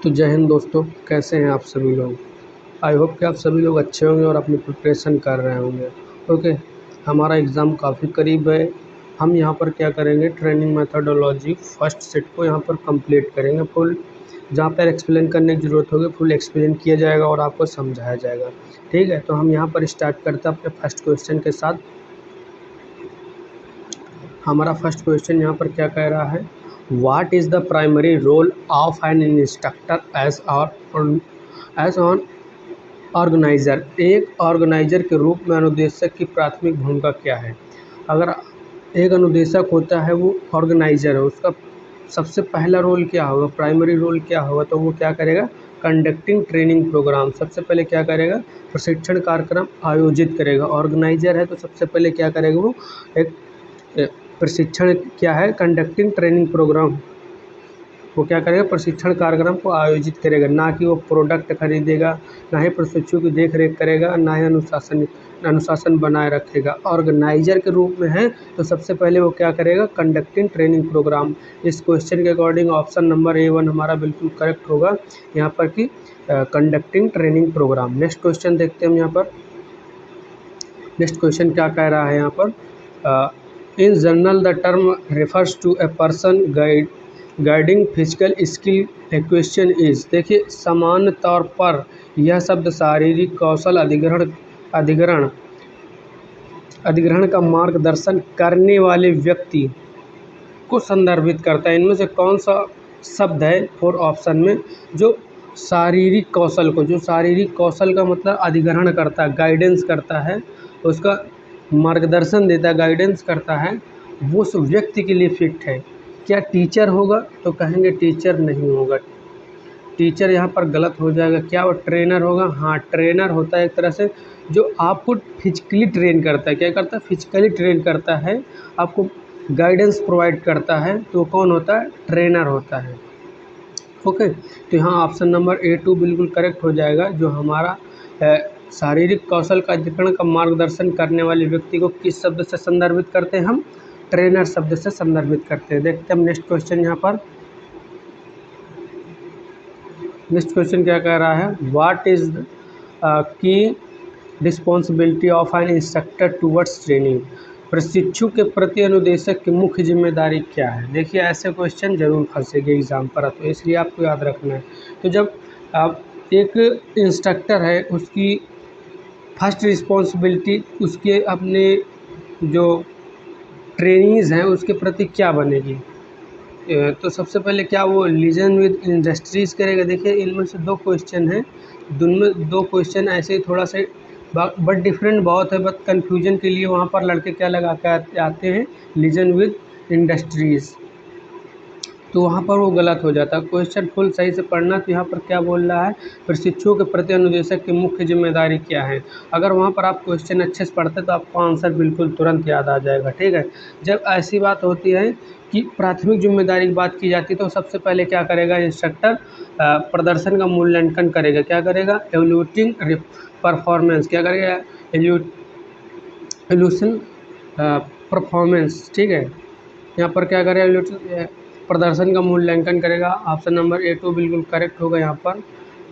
तो जय हिंद दोस्तों, कैसे हैं आप सभी लोग। आई होप कि आप सभी लोग अच्छे होंगे और अपनी प्रिपरेशन कर रहे होंगे। ओके, हमारा एग्ज़ाम काफ़ी करीब है। हम यहाँ पर क्या करेंगे, ट्रेनिंग मेथडोलॉजी फर्स्ट सेट को यहाँ पर कंप्लीट करेंगे फुल। जहाँ पर एक्सप्लेन करने की ज़रूरत होगी फुल एक्सप्लेन किया जाएगा और आपको समझाया जाएगा। ठीक है, तो हम यहाँ पर स्टार्ट करते हैं अपने फर्स्ट क्वेश्चन के साथ। हमारा फर्स्ट क्वेश्चन यहाँ पर क्या कह रहा है, what is the primary role of an instructor as on organiser. एक ऑर्गेनाइज़र के रूप में अनुदेशक की प्राथमिक भूमिका क्या है। अगर एक अनुदेशक होता है वो ऑर्गेनाइज़र है, उसका सबसे पहला रोल क्या होगा, प्राइमरी रोल क्या होगा, तो वो क्या करेगा, कंडक्टिंग ट्रेनिंग प्रोग्राम। सबसे पहले क्या करेगा, प्रशिक्षण कार्यक्रम आयोजित करेगा। ऑर्गेनाइज़र है तो सबसे पहले क्या करेगा, वो एक प्रशिक्षण क्या है, कंडक्टिंग ट्रेनिंग प्रोग्राम, वो क्या करेगा, प्रशिक्षण कार्यक्रम को आयोजित करेगा। ना कि वो प्रोडक्ट खरीदेगा, ना ही प्रशिक्षु की देख रेख करेगा, ना ही अनुशासन बनाए रखेगा। ऑर्गेनाइजर के रूप में है तो सबसे पहले वो क्या करेगा, कंडक्टिंग ट्रेनिंग प्रोग्राम। इस क्वेश्चन के अकॉर्डिंग ऑप्शन नंबर A1 हमारा बिल्कुल करेक्ट होगा यहाँ पर कि conducting training programme. Next question देखते हैं हम यहाँ पर। नेक्स्ट क्वेश्चन क्या कह रहा है यहाँ पर, in general the term refers to a person guiding physical skill acquisition is. देखिए, सामान्य तौर पर यह शब्द शारीरिक कौशल अधिग्रहण का मार्गदर्शन करने वाले व्यक्ति को संदर्भित करता है। इनमें से कौन सा शब्द है फोर ऑप्शन में जो शारीरिक कौशल का मतलब अधिग्रहण करता है, गाइडेंस करता है, उसका मार्गदर्शन देता है, गाइडेंस करता है, वो उस व्यक्ति के लिए फिट है। क्या टीचर होगा, तो कहेंगे टीचर नहीं होगा, टीचर यहाँ पर गलत हो जाएगा। क्या वो ट्रेनर होगा, हाँ ट्रेनर होता है एक तरह से जो आपको फिजिकली ट्रेन करता है। क्या करता है, फिजिकली ट्रेन करता है, आपको गाइडेंस प्रोवाइड करता है, तो कौन होता है, ट्रेनर होता है। ओके, तो यहाँ ऑप्शन नंबर A2 बिल्कुल करेक्ट हो जाएगा। जो हमारा शारीरिक कौशल का अधिग्रहण का मार्गदर्शन करने वाले व्यक्ति को किस शब्द से संदर्भित करते हैं, हम ट्रेनर शब्द से संदर्भित करते हैं। देखते हैं नेक्स्ट क्वेश्चन यहाँ पर। नेक्स्ट क्वेश्चन क्या कह रहा है, व्हाट इज की responsibility of an instructor towards training. प्रशिक्षु के प्रति अनुदेशक की मुख्य जिम्मेदारी क्या है। देखिए, ऐसे क्वेश्चन जरूर फंसेंगे एग्जाम पर, तो इसलिए आपको याद रखना है। तो जब आप एक इंस्ट्रक्टर है, उसकी फर्स्ट रिस्पॉन्सिबिलिटी उसके अपने जो ट्रेनिंग्स हैं उसके प्रति क्या बनेगी, तो सबसे पहले क्या वो लिजन विद इंडस्ट्रीज़ करेगा। देखिए, इनमें से दो क्वेश्चन हैं, दोनों दो क्वेश्चन ऐसे ही थोड़ा सा बट डिफरेंट बहुत है, बट कन्फ्यूजन के लिए वहाँ पर लड़के क्या लगा के आते हैं, लिजन विद इंडस्ट्रीज़, तो वहाँ पर वो गलत हो जाता है। क्वेश्चन फुल सही से पढ़ना। तो यहाँ पर क्या बोल रहा है, प्रशिक्षुओं के प्रति अनुदेशक की मुख्य जिम्मेदारी क्या है। अगर वहाँ पर आप क्वेश्चन अच्छे से पढ़ते तो आपको आंसर बिल्कुल तुरंत याद आ जाएगा। ठीक है, जब ऐसी बात होती है कि प्राथमिक जिम्मेदारी की बात की जाती है तो सबसे पहले क्या करेगा, इंस्ट्रक्टर प्रदर्शन का मूल्यांकन करेगा। क्या करेगा, एवल्यूटिंग परफॉर्मेंस, क्या करेगा, एवल्यूशन परफॉर्मेंस। ठीक है, यहाँ पर क्या करेगा, प्रदर्शन का मूल्यांकन करेगा। ऑप्शन नंबर A2 बिल्कुल करेक्ट होगा यहाँ पर।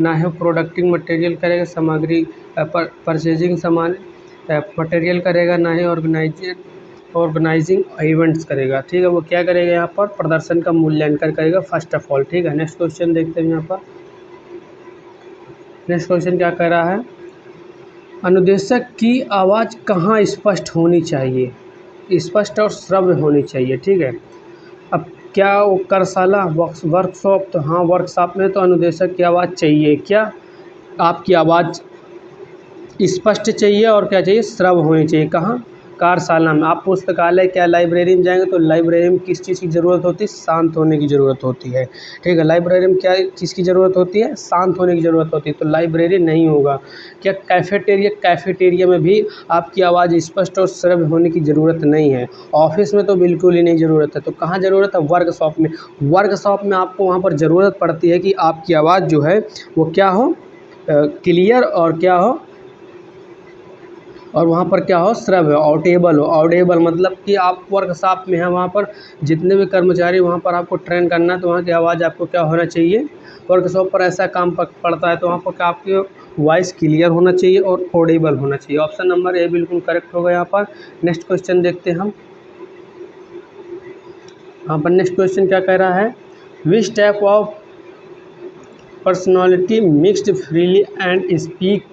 ना ही प्रोडक्टिंग मटेरियल करेगा, सामग्री परचेजिंग सामान मटेरियल करेगा, ना ही ऑर्गेनाइजिंग इवेंट्स करेगा। ठीक है, वो क्या करेगा, यहाँ पर प्रदर्शन का मूल्यांकन करेगा फर्स्ट ऑफ ऑल। ठीक है, नेक्स्ट क्वेश्चन देखते हैं यहाँ पर। नेक्स्ट क्वेश्चन क्या कह रहा है, अनुदेशक की आवाज़ कहाँ स्पष्ट होनी चाहिए, स्पष्ट और श्रव्य होनी चाहिए। ठीक है, अब क्या वो कार्यशाला वर्कशॉप, तो हाँ वर्कशॉप में तो अनुदेशक की आवाज़ चाहिए। क्या आपकी आवाज़ स्पष्ट चाहिए और क्या चाहिए, श्रव्य होनी चाहिए। कहाँ, कार्यशाला में। आप पुस्तकालय क्या लाइब्रेरी में जाएंगे तो लाइब्रेरी में किस चीज़ की ज़रूरत होती है, शांत होने की ज़रूरत होती है। ठीक है, लाइब्रेरी में क्या चीज़ की ज़रूरत होती है, शांत होने की ज़रूरत होती है, तो लाइब्रेरी नहीं होगा। क्या कैफेटेरिया में भी आपकी आवाज़ स्पष्ट और श्रव्य होने की ज़रूरत नहीं है। ऑफिस में तो बिल्कुल ही नहीं ज़रूरत है। तो कहाँ ज़रूरत है, वर्कशॉप में। वर्कशॉप में आपको वहाँ पर ज़रूरत पड़ती है कि आपकी आवाज़ जो है वो क्या हो, क्लियर और क्या हो, और वहाँ पर क्या हो, श्रव्य ऑडिबल हो। ऑडिबल मतलब कि आप वर्कशॉप में हैं, वहाँ पर जितने भी कर्मचारी वहाँ पर आपको ट्रेन करना है तो वहाँ की आवाज़ आपको क्या होना चाहिए, वर्कशॉप पर ऐसा काम पड़ता है तो वहाँ पर क्या आपकी वॉइस क्लियर होना चाहिए और ऑडिबल होना चाहिए। ऑप्शन नंबर ए बिल्कुल करेक्ट होगा यहाँ पर। नेक्स्ट क्वेश्चन देखते हैं हम। यहाँ पर नेक्स्ट क्वेश्चन क्या कह रहा है, which type of personality mixed freely and speak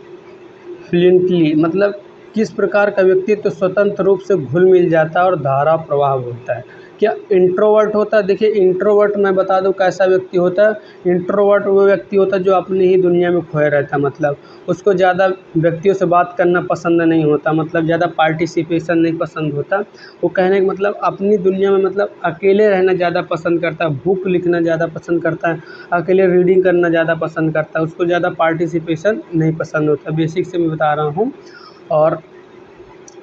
fluently, मतलब किस प्रकार का व्यक्तित्व स्वतंत्र रूप से घुल मिल जाता है और धारा प्रवाह होता है। क्या इंट्रोवर्ट होता है? देखिए इंट्रोवर्ट मैं बता दूं कैसा व्यक्ति होता है। इंट्रोवर्ट वो व्यक्ति होता है जो अपनी ही दुनिया में खोया रहता है, मतलब उसको ज़्यादा व्यक्तियों से बात करना पसंद नहीं होता, मतलब ज़्यादा पार्टिसिपेशन नहीं पसंद होता। वो कहने का मतलब अपनी दुनिया में मतलब अकेले रहना ज़्यादा पसंद करता है, बुक लिखना ज़्यादा पसंद करता है, अकेले रीडिंग करना ज़्यादा पसंद करता है, उसको ज़्यादा पार्टिसिपेशन नहीं पसंद होता, बेसिक से मैं बता रहा हूँ। और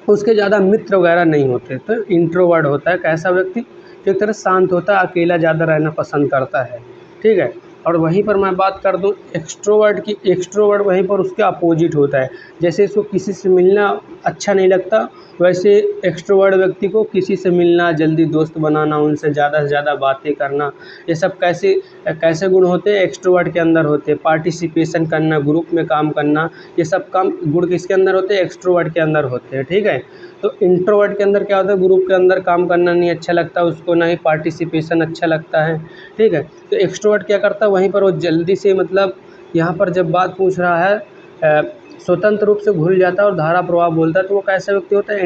उसके ज़्यादा मित्र वगैरह नहीं होते, तो इंट्रोवर्ट होता है कैसा व्यक्ति, जो एक तरह शांत होता है, अकेला ज़्यादा रहना पसंद करता है, ठीक है। और वहीं पर मैं बात कर दूं एक्सट्रोवर्ट की, एक्सट्रोवर्ट वहीं पर उसके अपोजिट होता है। जैसे इसको किसी से मिलना अच्छा नहीं लगता, वैसे एक्सट्रोवर्ट व्यक्ति को किसी से मिलना, जल्दी दोस्त बनाना, उनसे ज़्यादा से ज़्यादा बातें करना, ये सब कैसे कैसे गुण होते हैं, एक्सट्रोवर्ट के अंदर होते हैं। पार्टिसिपेशन करना, ग्रुप में काम करना, ये सब काम गुण किसके अंदर होते हैं, एक्सट्रोवर्ट के अंदर होते हैं, ठीक है। तो इंट्रोवर्ट के अंदर क्या होता है, ग्रुप के अंदर काम करना नहीं अच्छा लगता उसको, ना ही पार्टिसिपेशन अच्छा लगता है, ठीक है। तो एक्सट्रोवर्ट क्या करता है, वहीं पर वो जल्दी से, मतलब यहाँ पर जब बात पूछ रहा है स्वतंत्र रूप से घुल जाता है और धारा प्रवाह बोलता है, तो वो कैसा व्यक्ति होता है,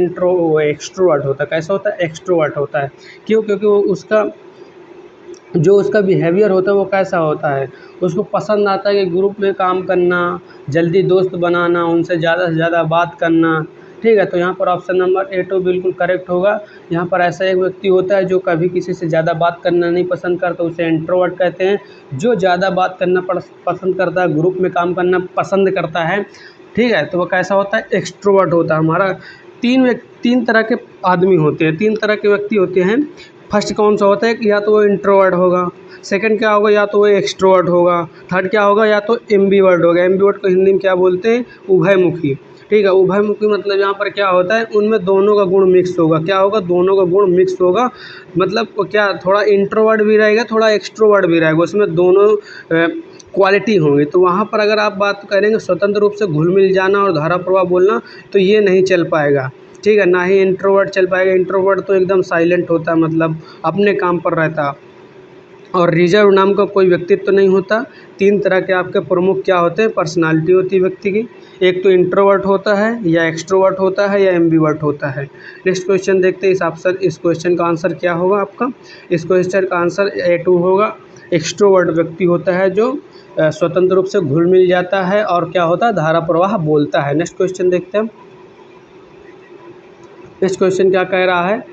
एक्सट्रोवर्ट होता है। कैसा होता है, एक्सट्रोवर्ट होता है। क्यों? क्योंकि वो उसका जो उसका बिहेवियर होता है वो कैसा होता है, उसको पसंद आता है कि ग्रुप में काम करना, जल्दी दोस्त बनाना, उनसे ज़्यादा से ज़्यादा बात करना, ठीक है। तो यहाँ पर ऑप्शन नंबर ए टू बिल्कुल करेक्ट होगा। यहाँ पर ऐसा एक व्यक्ति होता है जो कभी किसी से ज़्यादा बात करना नहीं पसंद करता, उसे इंट्रोवर्ट कहते हैं। जो ज़्यादा बात करना पसंद करता है, ग्रुप में काम करना पसंद करता है, ठीक है, तो वो कैसा होता है, एक्सट्रोवर्ट होता है। हमारा तीन तरह के आदमी होते हैं, तीन तरह के व्यक्ति होते हैं। फर्स्ट कौन सा होता है कि या तो वो इंट्रोवर्ट होगा, सेकंड क्या होगा, या तो वो एक्सट्रोवर्ट होगा, थर्ड क्या होगा, या तो एम्बीवर्ट होगा। एम्बीवर्ट को हिंदी में क्या बोलते हैं, उभयमुखी, ठीक है। उभयमुखी मतलब यहाँ पर क्या होता है, उनमें दोनों का गुण मिक्स होगा। क्या होगा, दोनों का गुण मिक्स होगा, मतलब वो क्या, थोड़ा इंट्रोवर्ट भी रहेगा, थोड़ा एक्सट्रोवर्ट भी रहेगा, उसमें दोनों क्वालिटी होंगी। तो वहाँ पर अगर आप बात करेंगे स्वतंत्र रूप से घुल मिल जाना और धारा प्रवाह बोलना, तो ये नहीं चल पाएगा, ठीक है। ना ही इंट्रोवर्ट चल पाएगा। इंट्रोवर्ट तो एकदम साइलेंट होता है, मतलब अपने काम पर रहता, और रिजर्व नाम का कोई व्यक्तित्व तो नहीं होता। तीन तरह के आपके प्रमुख क्या होते हैं, पर्सनालिटी होती है व्यक्ति की। एक तो इंट्रोवर्ट होता है, या एक्सट्रोवर्ट होता है, या एम्बीवर्ट होता है। नेक्स्ट क्वेश्चन देखते हैं। इस क्वेश्चन का आंसर क्या होगा आपका, इस क्वेश्चन का आंसर A2 होगा। एक्सट्रोवर्ट व्यक्ति होता है जो स्वतंत्र रूप से घुल मिल जाता है और क्या होता है, धारा प्रवाह बोलता है। नेक्स्ट क्वेश्चन देखते हैं। नेक्स्ट क्वेश्चन क्या कह रहा है,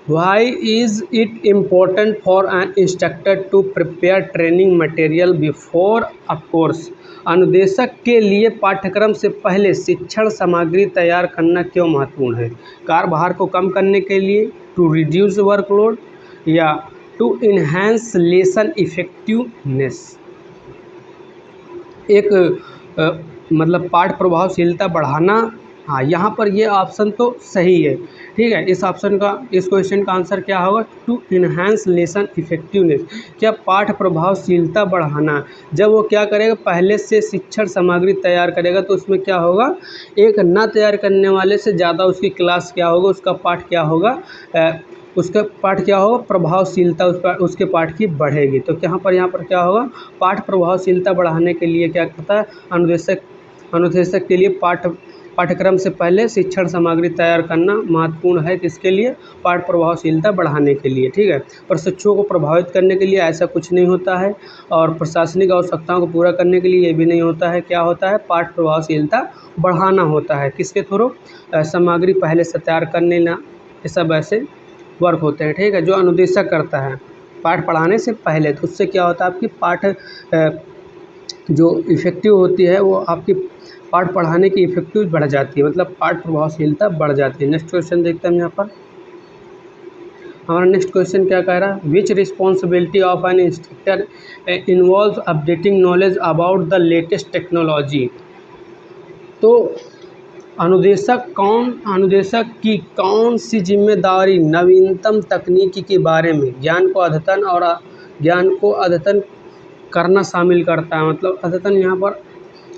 why is it important for an instructor to prepare training material before a course. अनुदेशक के लिए पाठ्यक्रम से पहले शिक्षण सामग्री तैयार करना क्यों महत्वपूर्ण है। कार्यभार को कम करने के लिए, टू रिड्यूस वर्कलोड, या टू इन्हेंस लेसन इफेक्टिवनेस। एक मतलब पाठ प्रभावशीलता बढ़ाना। हाँ, यहाँ पर ये ऑप्शन तो सही है, ठीक है। इस क्वेश्चन का आंसर क्या होगा, टू इन्हेंस लेसन इफेक्टिवनेस। क्या पाठ प्रभावशीलता बढ़ाना, जब वो क्या करेगा, पहले से शिक्षण सामग्री तैयार करेगा, तो उसमें क्या होगा, एक ना तैयार करने वाले से ज़्यादा उसकी क्लास क्या होगा, उसका पाठ क्या होगा, उसका पाठ क्या होगा, प्रभावशीलता उसके पाठ की बढ़ेगी। तो यहाँ पर क्या होगा, पाठ प्रभावशीलता बढ़ाने के लिए क्या करता है अनुदेशक के लिए पाठ्यक्रम से पहले शिक्षण सामग्री तैयार करना महत्वपूर्ण है। किसके लिए, पाठ प्रभावशीलता बढ़ाने के लिए, ठीक है। प्रशिक्षुओं को प्रभावित करने के लिए ऐसा कुछ नहीं होता है, और प्रशासनिक आवश्यकताओं को पूरा करने के लिए ये भी नहीं होता है। क्या होता है, पाठ प्रभावशीलता बढ़ाना होता है। किसके थ्रू, सामग्री पहले से तैयार करने ना, ये सब ऐसे वर्क होते हैं, ठीक है, जो अनुदेशक करता है पाठ पढ़ाने से पहले। तो उससे क्या होता है, आपकी पाठ जो इफ़ेक्टिव होती है, वो आपकी पाठ पढ़ाने की इफेक्टिव बढ़ जाती है, मतलब पाठ प्रभावशीलता बढ़ जाती है। नेक्स्ट क्वेश्चन देखते हैं हम यहाँ पर। हमारा नेक्स्ट क्वेश्चन क्या कह रहा है, which responsibility of an instructor involve updating knowledge about the latest technology. तो अनुदेशक की कौन सी जिम्मेदारी नवीनतम तकनीकी के बारे में ज्ञान को अद्यतन करना शामिल करता है। मतलब अद्यतन यहाँ पर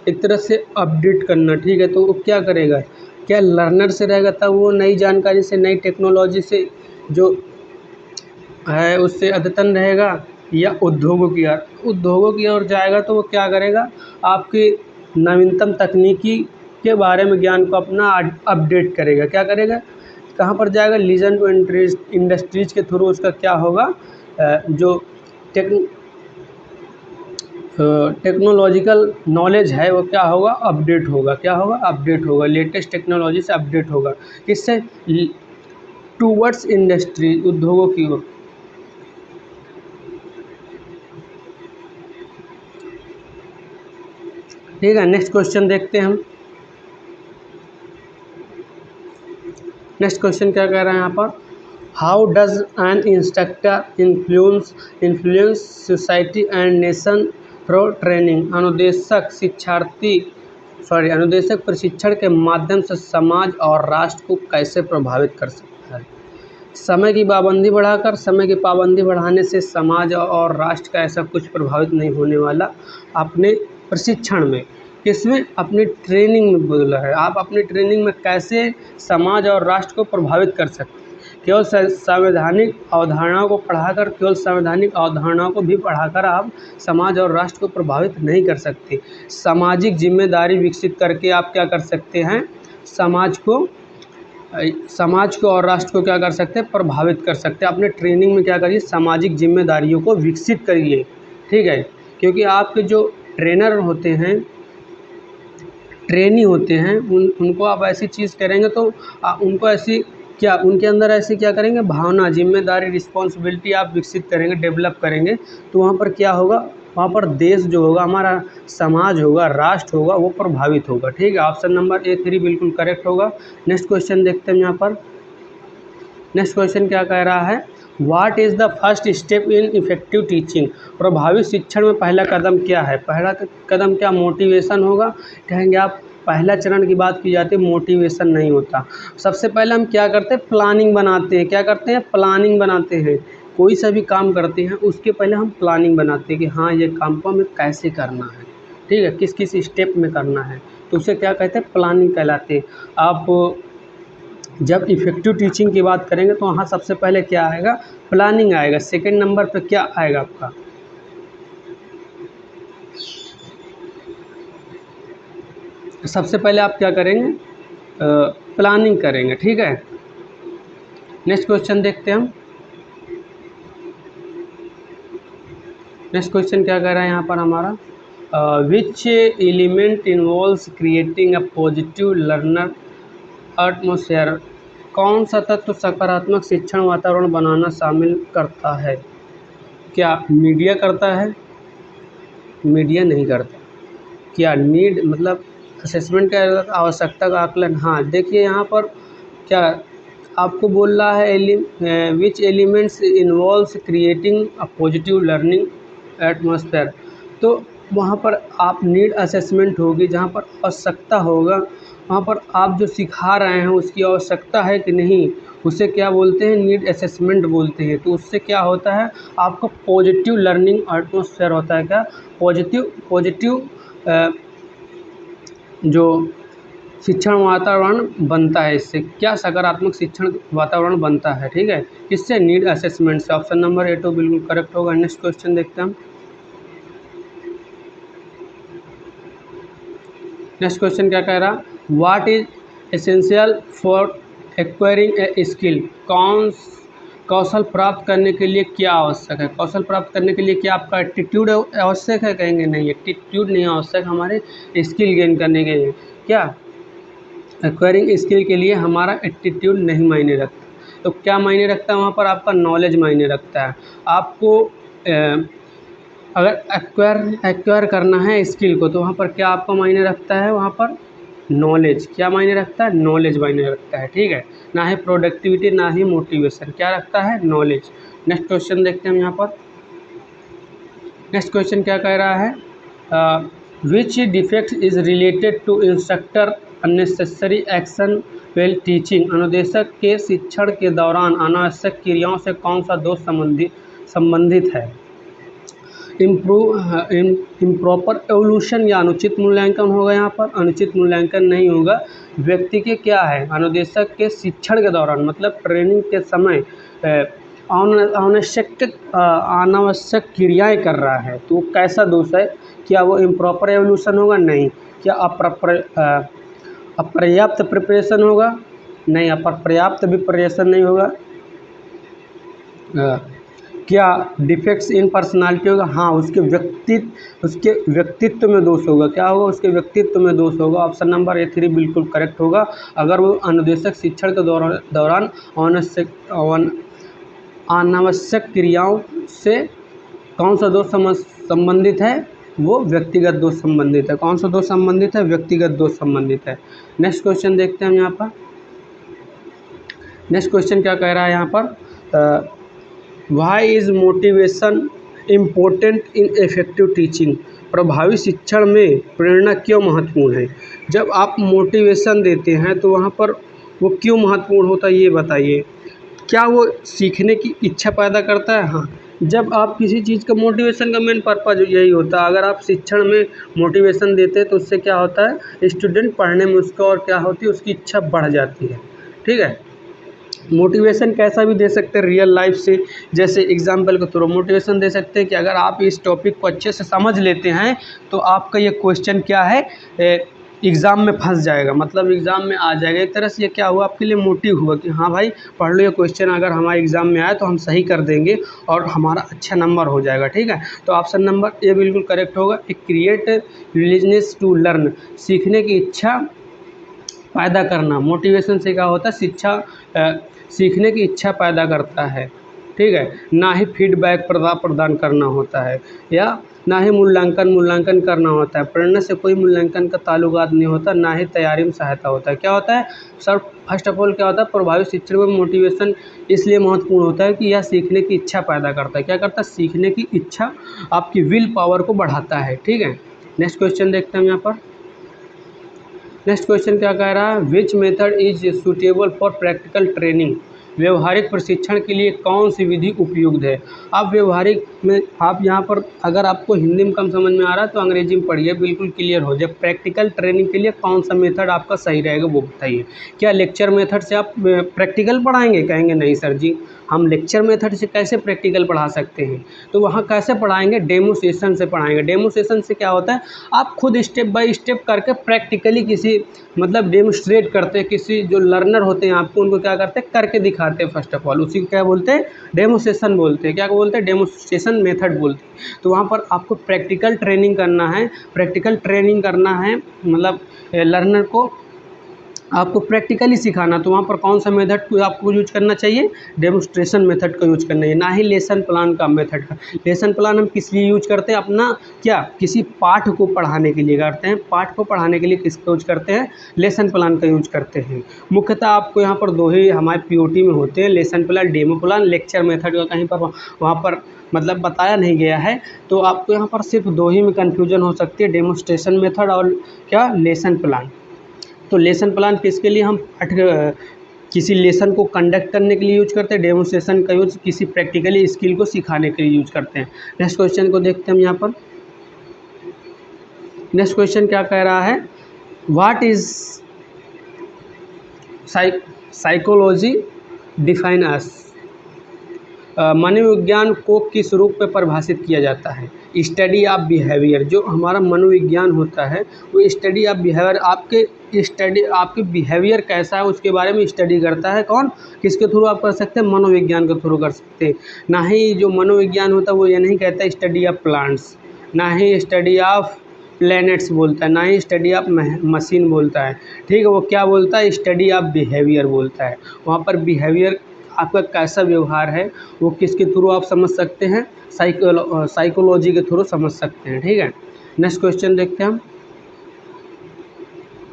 एक तरह से अपडेट करना, ठीक है। तो वो क्या करेगा, क्या लर्नर से रहेगा, तब वो नई जानकारी से, नई टेक्नोलॉजी से जो है उससे अद्यतन रहेगा, या उद्योगों की ओर जाएगा तो वो क्या करेगा, आपकी नवीनतम तकनीकी के बारे में ज्ञान को अपना अपडेट करेगा। क्या करेगा, कहाँ पर जाएगा, लीजन टू इंडस्ट्रीज के थ्रू उसका क्या होगा, जो टेक्नोलॉजिकल नॉलेज है वो क्या होगा, अपडेट होगा। क्या होगा, अपडेट होगा, लेटेस्ट टेक्नोलॉजी से अपडेट होगा। किससे, टूवर्ड्स इंडस्ट्री, उद्योगों की ओर। ठीक है, नेक्स्ट क्वेश्चन देखते हैं हम। नेक्स्ट क्वेश्चन क्या कह रहा है यहाँ पर, how does N instructor influence society and nation through training. अनुदेशक प्रशिक्षण के माध्यम से समाज और राष्ट्र को कैसे प्रभावित कर सकता है। समय की पाबंदी बढ़ाने से समाज और राष्ट्र का ऐसा कुछ प्रभावित नहीं होने वाला। अपने प्रशिक्षण में, किसमें, अपनी ट्रेनिंग में बोला है। आप अपनी ट्रेनिंग में कैसे समाज और राष्ट्र को प्रभावित कर सकते हैं। केवल संवैधानिक अवधारणाओं को भी पढ़ाकर आप समाज और राष्ट्र को प्रभावित नहीं कर सकते। सामाजिक जिम्मेदारी विकसित करके आप क्या कर सकते हैं, समाज को और राष्ट्र को क्या कर सकते हैं, प्रभावित कर सकते हैं। अपने ट्रेनिंग में क्या करिए, सामाजिक जिम्मेदारियों को विकसित करिए, ठीक है। क्योंकि आपके जो ट्रेनर होते हैं, ट्रेनी होते हैं, उनको आप ऐसी चीज़ करेंगे तो उनको उनके अंदर ऐसी क्या करेंगे, भावना, जिम्मेदारी, रिस्पॉन्सिबिलिटी आप विकसित करेंगे, डेवलप करेंगे। तो वहाँ पर क्या होगा, वहाँ पर देश जो होगा, हमारा समाज होगा, राष्ट्र होगा, वो प्रभावित होगा। ठीक है, ऑप्शन नंबर A3 बिल्कुल करेक्ट होगा। नेक्स्ट क्वेश्चन देखते हैं यहाँ पर। नेक्स्ट क्वेश्चन क्या कह रहा है, what is the first step in effective teaching. प्रभावी शिक्षण में पहला कदम क्या है। पहला कदम क्या, मोटिवेशन होगा। कहेंगे आप, पहला चरण की बात की जाती है, मोटिवेशन नहीं होता। सबसे पहले हम क्या करते हैं, प्लानिंग बनाते हैं। क्या करते हैं, प्लानिंग बनाते हैं। कोई सा भी काम करते हैं उसके पहले हम प्लानिंग बनाते हैं कि हाँ, ये काम को हमें कैसे करना है, ठीक है, किस किस स्टेप में करना है। तो उसे क्या कहते हैं, प्लानिंग कहलाते हैं। आप जब इफ़ेक्टिव टीचिंग की बात करेंगे तो वहाँ सबसे पहले क्या आएगा, प्लानिंग आएगा। सेकंड नंबर पे क्या आएगा आपका, सबसे पहले आप क्या करेंगे, प्लानिंग करेंगे, ठीक है। नेक्स्ट क्वेश्चन देखते हैं हम। नेक्स्ट क्वेश्चन क्या कह रहा है यहाँ पर हमारा, which element involves creating a positive learner atmosphere. कौन सा तत्व सकारात्मक शिक्षण वातावरण बनाना शामिल करता है। क्या मीडिया करता है, मीडिया नहीं करता। क्या नीड, मतलब असेसमेंट का आवश्यकता का आकलन। हाँ, देखिए यहाँ पर क्या आपको बोल रहा है, विच elements involves creating a positive learning atmosphere. तो वहाँ पर आप नीड असेसमेंट होगी, जहाँ पर आवश्यकता होगा वहाँ पर आप जो सिखा रहे हैं उसकी आवश्यकता है कि नहीं, उसे क्या बोलते हैं, नीड असेसमेंट बोलते हैं। तो उससे क्या होता है, आपको पॉजिटिव लर्निंग एटमॉस्फेयर होता है। क्या पॉजिटिव जो शिक्षण वातावरण बनता है। इससे क्या सकारात्मक शिक्षण वातावरण बनता है, ठीक है, इससे नीड असेसमेंट से। ऑप्शन नंबर A2 बिल्कुल करेक्ट होगा। नेक्स्ट क्वेश्चन देखते हैं हम। नेक्स्ट क्वेश्चन क्या कह रहा, what is essential for acquiring a skill. कौशल प्राप्त करने के लिए क्या आवश्यक है। कौशल प्राप्त करने के लिए क्या आपका एटीट्यूड आवश्यक है। कहेंगे नहीं, एटीट्यूड नहीं आवश्यक, हमारे स्किल गेन करने के लिए। क्या एक्वायरिंग स्किल के लिए हमारा एटीट्यूड नहीं मायने रखता। तो क्या मायने रखता है वहाँ पर, आपका नॉलेज मायने रखता है। आपको अगर एक्वायर करना है स्किल को तो वहाँ पर क्या आपका मायने रखता है, वहाँ पर नॉलेज। क्या मायने रखता है, नॉलेज मायने रखता है, ठीक है। ना ही प्रोडक्टिविटी, ना ही मोटिवेशन, क्या रखता है, नॉलेज। नेक्स्ट क्वेश्चन देखते हैं हम यहाँ पर। नेक्स्ट क्वेश्चन क्या कह रहा है, which defect is related to instructor unnecessary action well teaching, अनुदेशक के शिक्षण के दौरान अनावश्यक क्रियाओं से कौन सा दोष संबंधित है? इम्प्रॉपर एवोल्यूशन या अनुचित मूल्यांकन होगा। यहाँ पर अनुचित मूल्यांकन नहीं होगा। व्यक्ति के क्या है, अनुदेशक के शिक्षण के दौरान मतलब ट्रेनिंग के समय अनावश्यक क्रियाएं कर रहा है, तो वो कैसा दोष है? क्या वो इम्प्रॉपर एवोल्यूशन होगा? नहीं। क्या अपर्याप्त प्रिपरेशन होगा? नहीं, अपर्याप्त भी प्रिपरेशन नहीं होगा। क्या डिफेक्ट्स इन पर्सनालिटी होगा? हाँ, उसके व्यक्तित्व में दोष होगा। क्या होगा? उसके व्यक्तित्व में दोष होगा। ऑप्शन नंबर A3 बिल्कुल करेक्ट होगा। अगर वो अनुदेशक शिक्षण के दौरान अनावश्यक क्रियाओं से कौन सा दोष संबंधित है? वो व्यक्तिगत दोष संबंधित है। कौन सा दोष संबंधित है? व्यक्तिगत दोष संबंधित है। नेक्स्ट क्वेश्चन देखते हैं हम यहाँ पर। नेक्स्ट क्वेश्चन क्या कह रहा है यहाँ पर? Why is motivation important in effective teaching? प्रभावी शिक्षण में प्रेरणा क्यों महत्वपूर्ण है? जब आप मोटिवेशन देते हैं तो वहाँ पर वो क्यों महत्वपूर्ण होता है, ये बताइए। क्या वो सीखने की इच्छा पैदा करता है? हाँ, जब आप किसी चीज़ का मोटिवेशन का मेन पर्पज यही होता है। अगर आप शिक्षण में मोटिवेशन देते हैं तो उससे क्या होता है, स्टूडेंट पढ़ने में उसका और क्या होती है, उसकी इच्छा बढ़ जाती है। ठीक है। मोटिवेशन कैसा भी दे सकते हैं रियल लाइफ से, जैसे एग्जाम्पल के थ्रू मोटिवेशन दे सकते हैं कि अगर आप इस टॉपिक को अच्छे से समझ लेते हैं तो आपका ये क्वेश्चन क्या है, एग्ज़ाम में फंस जाएगा, मतलब एग्ज़ाम में आ जाएगा। एक तरह से ये क्या हुआ, आपके लिए मोटिव हुआ कि हाँ भाई पढ़ लो, ये क्वेश्चन अगर हमारे एग्ज़ाम में आए तो हम सही कर देंगे और हमारा अच्छा नंबर हो जाएगा। ठीक है, तो ऑप्शन नंबर ए बिल्कुल करेक्ट होगा। ए क्रिएट विलिजनेस टू लर्न, सीखने की इच्छा पैदा करना। मोटिवेशन से क्या होता है, सीखने की इच्छा पैदा करता है। ठीक है, ना ही फीडबैक प्रदान करना होता है या ना ही मूल्यांकन करना होता है। प्रेरणा से कोई मूल्यांकन का ताल्लुकात नहीं होता, ना ही तैयारी में सहायता होता है। क्या होता है सर, फर्स्ट ऑफ ऑल क्या होता है, प्रभावी शिक्षण में मोटिवेशन इसलिए महत्वपूर्ण होता है कि यह सीखने की इच्छा पैदा करता है। क्या करता है, सीखने की इच्छा आपकी विल पावर को बढ़ाता है। ठीक है, नेक्स्ट क्वेश्चन देखते हैं यहाँ पर। नेक्स्ट क्वेश्चन क्या कह रहा है, which method is suitable for practical training? व्यवहारिक प्रशिक्षण के लिए कौन सी विधि उपयुक्त है? आप व्यवहारिक में आप यहाँ पर अगर आपको हिंदी में कम समझ में आ रहा है तो अंग्रेजी में पढ़िए, बिल्कुल क्लियर हो जाए। प्रैक्टिकल ट्रेनिंग के लिए कौन सा मेथड आपका सही रहेगा वो बताइए। क्या लेक्चर मेथड से आप प्रैक्टिकल पढ़ाएंगे? कहेंगे नहीं सर जी, हम लेक्चर मेथड से कैसे प्रैक्टिकल पढ़ा सकते हैं। तो वहाँ कैसे पढ़ाएंगे, डेमो सेशन से पढ़ाएंगे। डेमो सेशन से क्या होता है, आप खुद स्टेप बाय स्टेप करके प्रैक्टिकली किसी मतलब डेमोस्ट्रेट करते हैं, किसी जो लर्नर होते हैं आपको उनको क्या करते हैं, करके दिखाते हैं। फर्स्ट ऑफ ऑल उसी को क्या बोलते हैं, डेमोस्ट्रेशन बोलते हैं। क्या बोलते हैं, डेमोस्ट्रेशन मेथड बोलते हैं। तो वहाँ पर आपको प्रैक्टिकल ट्रेनिंग करना है, मतलब लर्नर को आपको प्रैक्टिकली सिखाना। तो वहाँ पर कौन सा मेथड को आपको यूज करना चाहिए, डेमोस्ट्रेशन मेथड का यूज करना है, ना ही लेसन प्लान का मेथड का। लेसन प्लान हम किस लिए यूज करते हैं, अपना क्या किसी पाठ को पढ़ाने के लिए करते हैं। पाठ को पढ़ाने के लिए किसका यूज करते हैं, लेसन प्लान का यूज करते हैं। मुख्यतः आपको यहाँ पर दो ही हमारे पीओटी में होते हैं, lesson plan, demo plan. Lecture method का कहीं पर वहाँ पर मतलब बताया नहीं गया है, तो आपको यहाँ पर सिर्फ दो ही में कन्फ्यूजन हो सकती है, डेमोस्ट्रेशन मेथड और क्या लेसन प्लान। तो लेसन प्लान किसके लिए, हम किसी लेसन को कंडक्ट करने के लिए यूज करते हैं। डेमोस्ट्रेशन का यूज किसी प्रैक्टिकली स्किल को सिखाने के लिए यूज करते हैं। नेक्स्ट क्वेश्चन को देखते हैं हम यहाँ पर। नेक्स्ट क्वेश्चन क्या कह रहा है, व्हाट इज साइकोलॉजी डिफाइन अस? मनोविज्ञान को किस रूप में परिभाषित किया जाता है? Study of behaviour. जो हमारा मनोविज्ञान होता है वो स्टडी ऑफ बिहेवियर, आपके बिहेवियर कैसा है उसके बारे में स्टडी करता है। कौन, किसके थ्रू आप कर सकते हैं, मनोविज्ञान के थ्रू कर सकते हैं। ना ही जो मनोविज्ञान होता है वो ये नहीं कहता स्टडी ऑफ प्लांट्स, ना ही स्टडी ऑफ प्लैनेट्स बोलता है, ना ही स्टडी ऑफ मशीन बोलता है। ठीक है, वो क्या बोलता है, स्टडी ऑफ बिहेवियर बोलता है। वहाँ पर बिहेवियर आपका कैसा व्यवहार है वो किसके थ्रू आप समझ सकते हैं, साइकोलॉजी के थ्रू समझ सकते हैं। ठीक है, नेक्स्ट क्वेश्चन देखते हैं हम।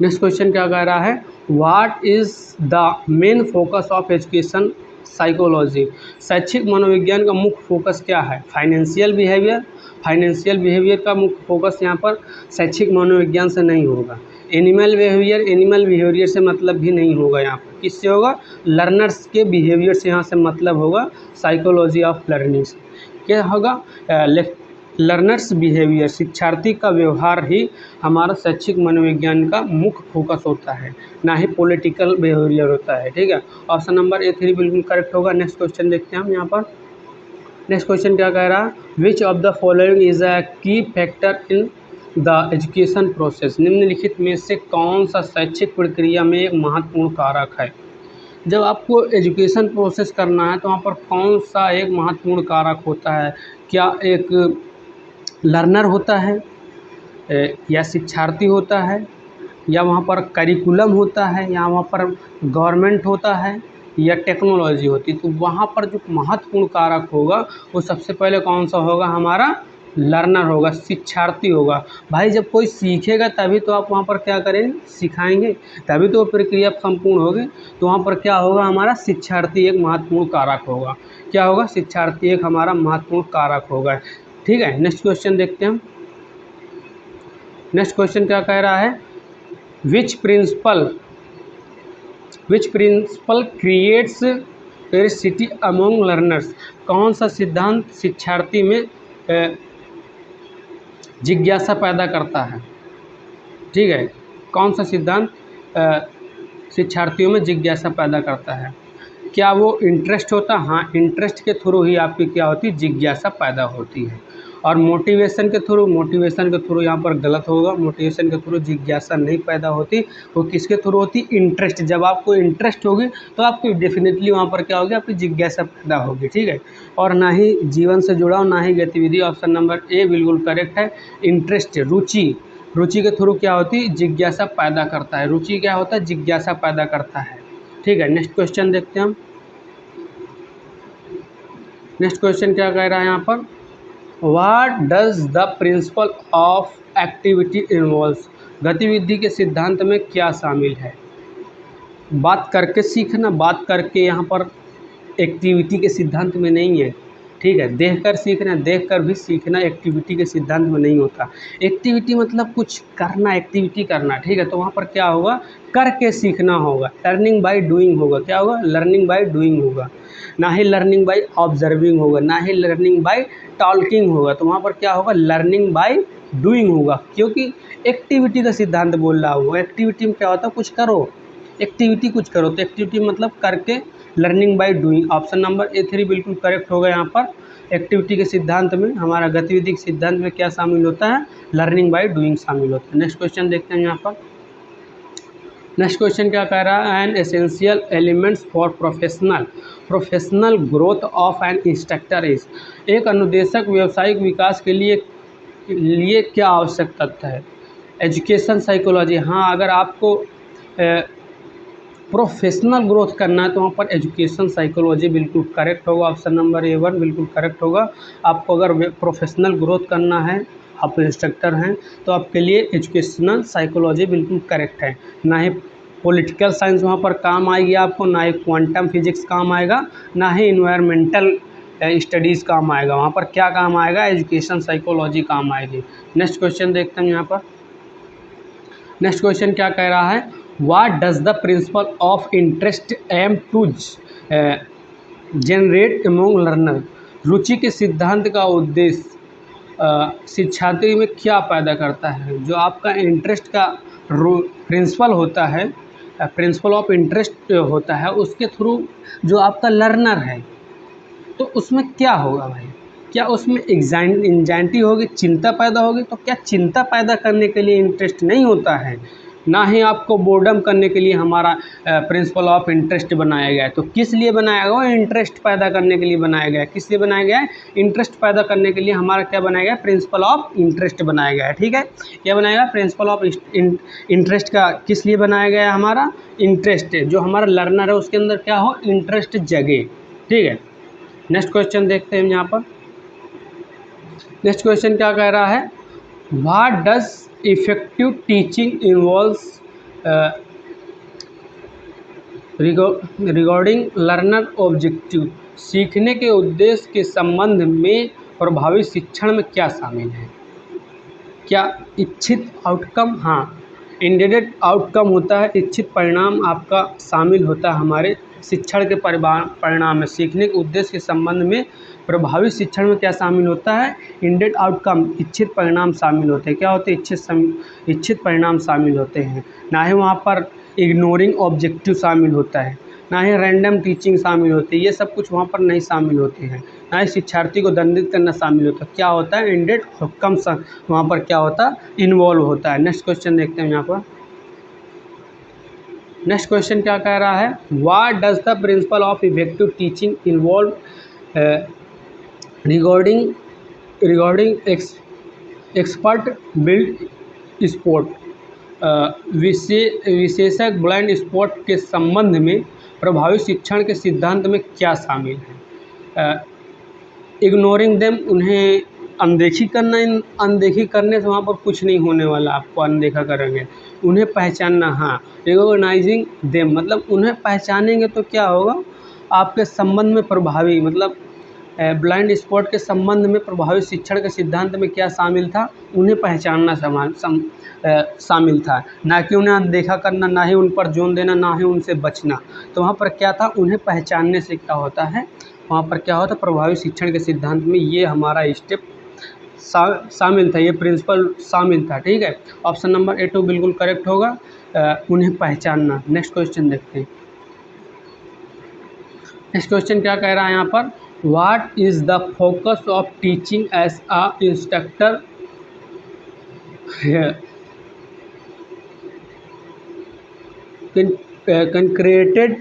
नेक्स्ट क्वेश्चन क्या कह रहा है, what is the main focus of education psychology? शैक्षिक मनोविज्ञान का मुख्य फोकस क्या है? फाइनेंशियल बिहेवियर का मुख्य फोकस यहाँ पर शैक्षिक मनोविज्ञान से नहीं होगा। एनिमल बिहेवियर से मतलब भी नहीं होगा यहाँ पर, किससे होगा, लर्नर्स के बिहेवियर से यहाँ से मतलब होगा, साइकोलॉजी ऑफ लर्निंग से क्या होगा, लर्नर्स बिहेवियर, शिक्षार्थी का व्यवहार ही हमारा शैक्षिक मनोविज्ञान का मुख्य फोकस होता है, ना ही पॉलिटिकल बिहेवियर होता है। ठीक है, ऑप्शन नंबर A3 बिल्कुल करेक्ट होगा। नेक्स्ट क्वेश्चन देखते हैं हम यहाँ पर। नेक्स्ट क्वेश्चन क्या कह रहा है, which of the following is a key factor in the education process, निम्नलिखित में से कौन सा शैक्षिक प्रक्रिया में एक महत्वपूर्ण कारक है। जब आपको एजुकेशन प्रोसेस करना है तो वहाँ पर कौन सा एक महत्वपूर्ण कारक होता है, क्या एक लर्नर होता है, या शिक्षार्थी होता है, या वहाँ पर करिकुलम होता है, या वहाँ पर गवर्नमेंट होता है, या टेक्नोलॉजी होती है। तो वहाँ पर जो महत्वपूर्ण कारक होगा वो सबसे पहले कौन सा होगा, हमारा लर्नर होगा, शिक्षार्थी होगा। भाई जब कोई सीखेगा तभी तो आप वहाँ पर क्या करेंगे, सिखाएंगे, तभी तो वो प्रक्रिया संपूर्ण होगी। तो वहाँ पर क्या होगा, हमारा शिक्षार्थी एक महत्वपूर्ण कारक होगा। क्या होगा, शिक्षार्थी एक हमारा महत्वपूर्ण कारक होगा। ठीक है, नेक्स्ट क्वेश्चन देखते हैं हम। नेक्स्ट क्वेश्चन क्या कह रहा है, which principal creates curiosity among learners, कौन सा सिद्धांत शिक्षार्थी में जिज्ञासा पैदा करता है। ठीक है, कौन सा सिद्धांत शिक्षार्थियों में जिज्ञासा पैदा करता है, क्या वो इंटरेस्ट होता है, हाँ इंटरेस्ट के थ्रू ही आपकी क्या होती है, जिज्ञासा पैदा होती है। और मोटिवेशन के थ्रू यहाँ पर गलत होगा, मोटिवेशन के थ्रू जिज्ञासा नहीं पैदा होती, वो किसके थ्रू होती, इंटरेस्ट। जब आपको इंटरेस्ट होगी तो आपको डेफिनेटली वहाँ पर क्या होगी, आपकी जिज्ञासा पैदा होगी। ठीक है, और ना ही जीवन से जुड़ा ना ही गतिविधि, ऑप्शन नंबर A बिल्कुल करेक्ट है। इंटरेस्ट, रुचि के थ्रू क्या होती है, जिज्ञासा पैदा करता है। रुचि क्या होता है, जिज्ञासा पैदा करता है। ठीक है, नेक्स्ट क्वेश्चन देखते हैं हम। नेक्स्ट क्वेश्चन क्या कह रहा है यहाँ पर, what does the principle of activity involves, गतिविधि के सिद्धांत में क्या शामिल है। बात करके सीखना, बात करके यहाँ पर एक्टिविटी के सिद्धांत में नहीं है। ठीक है, देखकर सीखना, देखकर भी सीखना एक्टिविटी के सिद्धांत में नहीं होता। एक्टिविटी मतलब कुछ करना, एक्टिविटी करना। ठीक है, तो वहाँ पर क्या होगा, करके सीखना होगा, लर्निंग बाय डूइंग होगा। क्या होगा, लर्निंग बाय डूइंग होगा, ना ही लर्निंग बाय ऑब्जर्विंग होगा, ना ही लर्निंग बाय टॉकिंग होगा। तो वहाँ पर क्या होगा, लर्निंग बाय डूइंग होगा, क्योंकि एक्टिविटी का सिद्धांत बोल रहा होगा। एक्टिविटी में क्या होता है, कुछ करो, एक्टिविटी कुछ करो, तो एक्टिविटी मतलब करके, learning by doing. Option number A3 बिल्कुल करेक्ट होगा। यहाँ पर एक्टिविटी के सिद्धांत में, हमारा गतिविधि के सिद्धांत में क्या शामिल होता है, लर्निंग बाय डूइंग शामिल होता है। नेक्स्ट क्वेश्चन देखते हैं यहाँ पर। नेक्स्ट क्वेश्चन क्या कह रहा है, an essential elements for professional growth of an instructor is, एक अनुदेशक व्यावसायिक विकास के लिए क्या आवश्यक तथ्य है। एजुकेशन साइकोलॉजी, हाँ अगर आपको प्रोफेशनल ग्रोथ करना है तो वहाँ पर एजुकेशन साइकोलॉजी बिल्कुल करेक्ट होगा। ऑप्शन नंबर A1 बिल्कुल करेक्ट होगा। आपको अगर प्रोफेशनल ग्रोथ करना है, आप इंस्ट्रक्टर हैं, तो आपके लिए एजुकेशनल साइकोलॉजी बिल्कुल करेक्ट है। ना ही पॉलिटिकल साइंस वहाँ पर काम आएगी आपको, ना ही क्वांटम फिजिक्स काम आएगा, ना ही इन्वायरमेंटल स्टडीज़ काम आएगा। वहाँ पर क्या काम आएगा, एजुकेशन साइकोलॉजी काम आएगी। नेक्स्ट क्वेश्चन देखते हैं यहाँ पर। नेक्स्ट क्वेश्चन क्या कह रहा है, what does the principle of interest aim to generate among learner, रुचि के सिद्धांत का उद्देश्य शिक्षार्थी में क्या पैदा करता है। जो आपका इंटरेस्ट का प्रिंसिपल होता है, प्रिंसिपल ऑफ इंटरेस्ट होता है, उसके थ्रू जो आपका लर्नर है तो उसमें क्या होगा भाई, क्या उसमें एंजाइटी होगी, चिंता पैदा होगी। तो क्या चिंता पैदा करने के लिए इंटरेस्ट नहीं होता है, ना ही आपको बोर्डम करने के लिए हमारा प्रिंसिपल ऑफ इंटरेस्ट बनाया गया है। तो किस लिए बनाया गया, वो इंटरेस्ट पैदा करने के लिए बनाया गया है। किस लिए बनाया गया है, इंटरेस्ट पैदा करने के लिए हमारा क्या बनाया गया है, प्रिंसिपल ऑफ इंटरेस्ट बनाया गया है। ठीक है, क्या बनाया गया, प्रिंसिपल ऑफ इंटरेस्ट का किस लिए बनाया गया है, हमारा इंटरेस्ट जो हमारा लर्नर है उसके अंदर क्या हो, इंटरेस्ट जगे। ठीक है, नेक्स्ट क्वेश्चन देखते हैं यहाँ पर। नेक्स्ट क्वेश्चन क्या कह रहा है, what does effective teaching involves regarding learner objective, सीखने के उद्देश्य के संबंध में प्रभावी शिक्षण में क्या शामिल है। क्या इच्छित आउटकम, हाँ इंटेंडेड आउटकम होता है इच्छित परिणाम आपका शामिल होता है हमारे शिक्षण के परिणाम में। सीखने के उद्देश्य के संबंध में प्रभावी शिक्षण में क्या शामिल होता है, इंटेंडेड आउटकम इच्छित परिणाम शामिल होते हैं। क्या होते हैं, इच्छित परिणाम शामिल होते हैं। ना ही वहाँ पर इग्नोरिंग ऑब्जेक्टिव शामिल होता है, ना ही रैंडम टीचिंग शामिल होती है, ये सब कुछ वहाँ पर नहीं शामिल होते हैं। ना ही शिक्षार्थी को दंडित करना शामिल होता है। क्या होता है, इंटेंडेड आउटकम वहाँ पर क्या होता है, इन्वॉल्व होता है। नेक्स्ट क्वेश्चन देखते हैं यहाँ पर। नेक्स्ट क्वेश्चन क्या कह रहा है, what does the principle of effective teaching involve regarding expert build sport. विशेषज्ञ ब्लाइंड स्पॉट के संबंध में प्रभावी शिक्षण के सिद्धांत में क्या शामिल है। इग्नोरिंग देम, उन्हें अनदेखी करना। अनदेखी करने से वहाँ पर कुछ नहीं होने वाला, आपको अनदेखा करेंगे। उन्हें पहचानना, हाँ। रिकॉग्नाइजिंग देम मतलब उन्हें पहचानेंगे तो क्या होगा, आपके संबंध में प्रभावी, मतलब ब्लाइंड स्पॉट के संबंध में प्रभावी शिक्षण के सिद्धांत में क्या शामिल था, उन्हें पहचानना शामिल था, ना कि उन्हें अनदेखा करना, ना ही उन पर जोर देना, ना ही उनसे बचना। तो वहाँ पर क्या था, उन्हें पहचानने से क्या होता है, वहाँ पर क्या होता है, प्रभावी शिक्षण के सिद्धांत में ये हमारा स्टेप शामिल था, ये प्रिंसिपल शामिल था। ठीक है, ऑप्शन नंबर ए 2 बिल्कुल करेक्ट होगा, उन्हें पहचानना। नेक्स्ट क्वेश्चन देखते हैं। नेक्स्ट क्वेश्चन क्या कह रहा है यहाँ पर, what is the focus of teaching as a instructor concentrated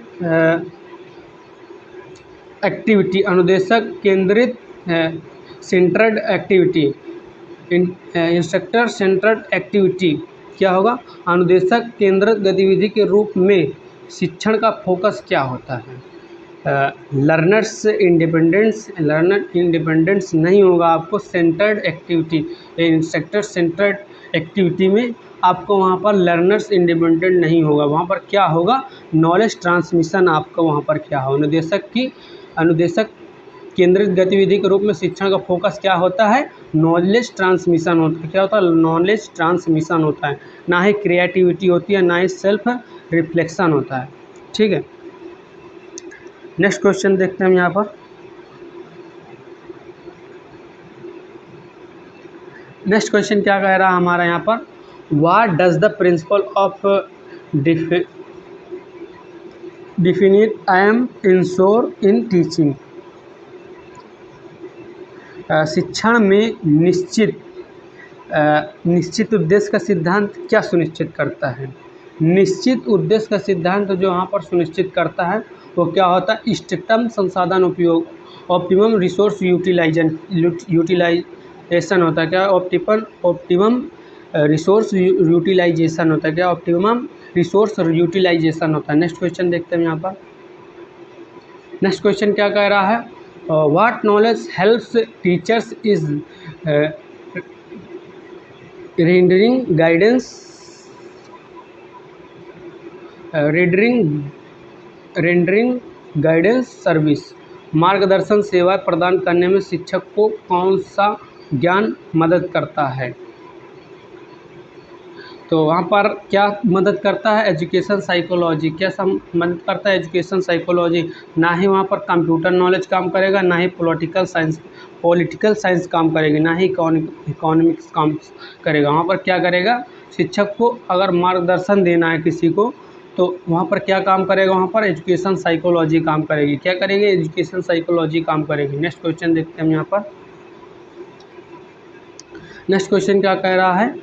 activity, अनुदेशक केंद्रित centered activity, instructor centered activity क्या होगा, अनुदेशक केंद्रित गतिविधि के रूप में शिक्षण का फोकस क्या होता है। लर्नर्स इंडिपेंडेंस नहीं होगा आपको, centred activity, instructor centered activity में आपको वहाँ पर लर्नर्स इंडिपेंडेंट नहीं होगा, वहाँ पर क्या होगा, नॉलेज ट्रांसमिशन आपका वहाँ पर क्या हो। अनुदेशक केंद्रित गतिविधि के रूप में शिक्षण का फोकस क्या होता है, नॉलेज ट्रांसमिशन होता है। क्या होता है, नॉलेज ट्रांसमिशन होता है, ना ही क्रिएटिविटी होती है, ना ही सेल्फ रिफ्लेक्शन होता है। ठीक है, नेक्स्ट क्वेश्चन देखते हैं हम यहाँ पर। नेक्स्ट क्वेश्चन क्या कह रहा है हमारा यहाँ पर, what does the principle of definite aim ensure in teaching. शिक्षण में निश्चित उद्देश्य का सिद्धांत क्या सुनिश्चित करता है। निश्चित उद्देश्य का सिद्धांत जो यहाँ पर सुनिश्चित करता है वो क्या होता है, इष्टतम संसाधन उपयोग, ऑप्टिमम रिसोर्स यूटिलाइजेशन होता है। क्या ऑप्टिमम रिसोर्स यूटिलाइजेशन होता है, क्या ऑप्टिमम रिसोर्स यूटिलाइजेशन होता है। नेक्स्ट क्वेश्चन देखते हैं यहाँ पर। नेक्स्ट क्वेश्चन क्या कह रहा है, what knowledge helps teachers is rendering guidance service, मार्गदर्शन सेवा प्रदान करने में शिक्षक को कौन सा ज्ञान मदद करता है। तो वहाँ पर क्या मदद करता है, एजुकेशन साइकोलॉजी। क्या मदद करता है, एजुकेशन साइकोलॉजी। ना ही वहाँ पर कंप्यूटर नॉलेज काम करेगा, ना ही पॉलिटिकल साइंस काम करेगी, ना ही इकोनॉमिक्स काम करेगा। वहाँ पर क्या करेगा, शिक्षक को अगर मार्गदर्शन देना है किसी को तो वहाँ पर क्या काम करेगा, वहाँ पर एजुकेशन साइकोलॉजी काम करेगी। क्या करेगी, एजुकेशन साइकोलॉजी काम करेगी। नेक्स्ट क्वेश्चन देखते हैं हम यहाँ पर। नेक्स्ट क्वेश्चन क्या कह रहा है,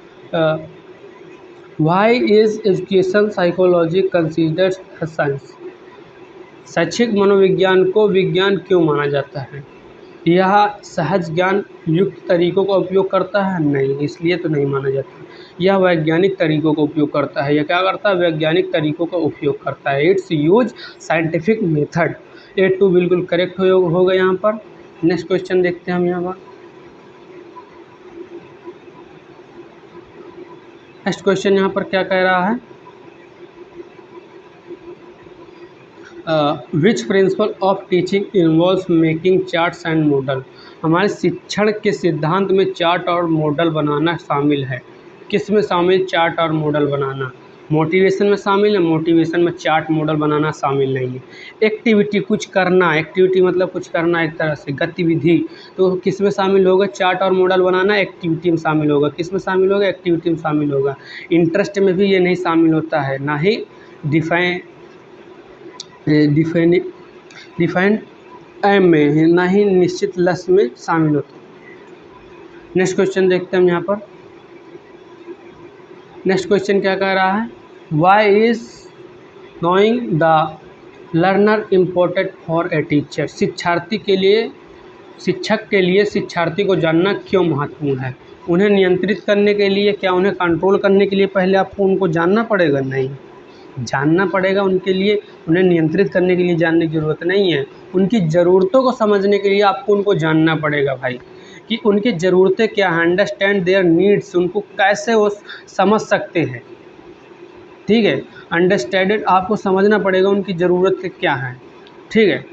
why is education psychology considered a science. शैक्षिक मनोविज्ञान को विज्ञान क्यों माना जाता है। यह सहज ज्ञान युक्त तरीकों का उपयोग करता है, नहीं, इसलिए तो नहीं माना जाता। यह वैज्ञानिक तरीकों का उपयोग करता है। यह क्या करता है, वैज्ञानिक तरीकों का उपयोग करता है। It's use scientific method. A2 बिल्कुल करेक्ट होगा यहाँ पर। नेक्स्ट क्वेश्चन देखते हैं हम यहाँ पर। नेक्स्ट क्वेश्चन यहाँ पर क्या कह रहा है, which principle of teaching involves making charts and model. हमारे शिक्षण के सिद्धांत में चार्ट और मॉडल बनाना शामिल है। किस में शामिल? चार्ट और मॉडल बनाना। मोटिवेशन में शामिल है, मोटिवेशन में चार्ट मॉडल बनाना शामिल नहीं है। एक्टिविटी, कुछ करना, एक्टिविटी मतलब कुछ करना, एक तरह से गतिविधि, तो किस में शामिल होगा? चार्ट और मॉडल बनाना एक्टिविटी में शामिल होगा। किस में शामिल होगा? एक्टिविटी में शामिल होगा। इंटरेस्ट में भी ये नहीं शामिल होता है, ना ही डिफाइंड एम में, ना ही निश्चित लक्ष्य में शामिल होता है। नेक्स्ट क्वेश्चन देखते हैं हम यहाँ पर। नेक्स्ट क्वेश्चन क्या कह रहा है? Why is knowing the learner important for a teacher? शिक्षार्थी के लिए, शिक्षक के लिए शिक्षार्थी को जानना क्यों महत्वपूर्ण है? उन्हें नियंत्रित करने के लिए, क्या उन्हें कंट्रोल करने के लिए पहले आपको उनको जानना पड़ेगा? नहीं, जानना पड़ेगा उनके लिए। उन्हें नियंत्रित करने के लिए जानने की ज़रूरत नहीं है। उनकी ज़रूरतों को समझने के लिए आपको उनको जानना पड़ेगा भाई, कि उनकी ज़रूरतें क्या हैं। अंडरस्टैंड देयर नीड्स, उनको कैसे वो समझ सकते हैं। ठीक है, अंडरस्टैंडेड, आपको समझना पड़ेगा उनकी ज़रूरतें क्या हैं। ठीक है,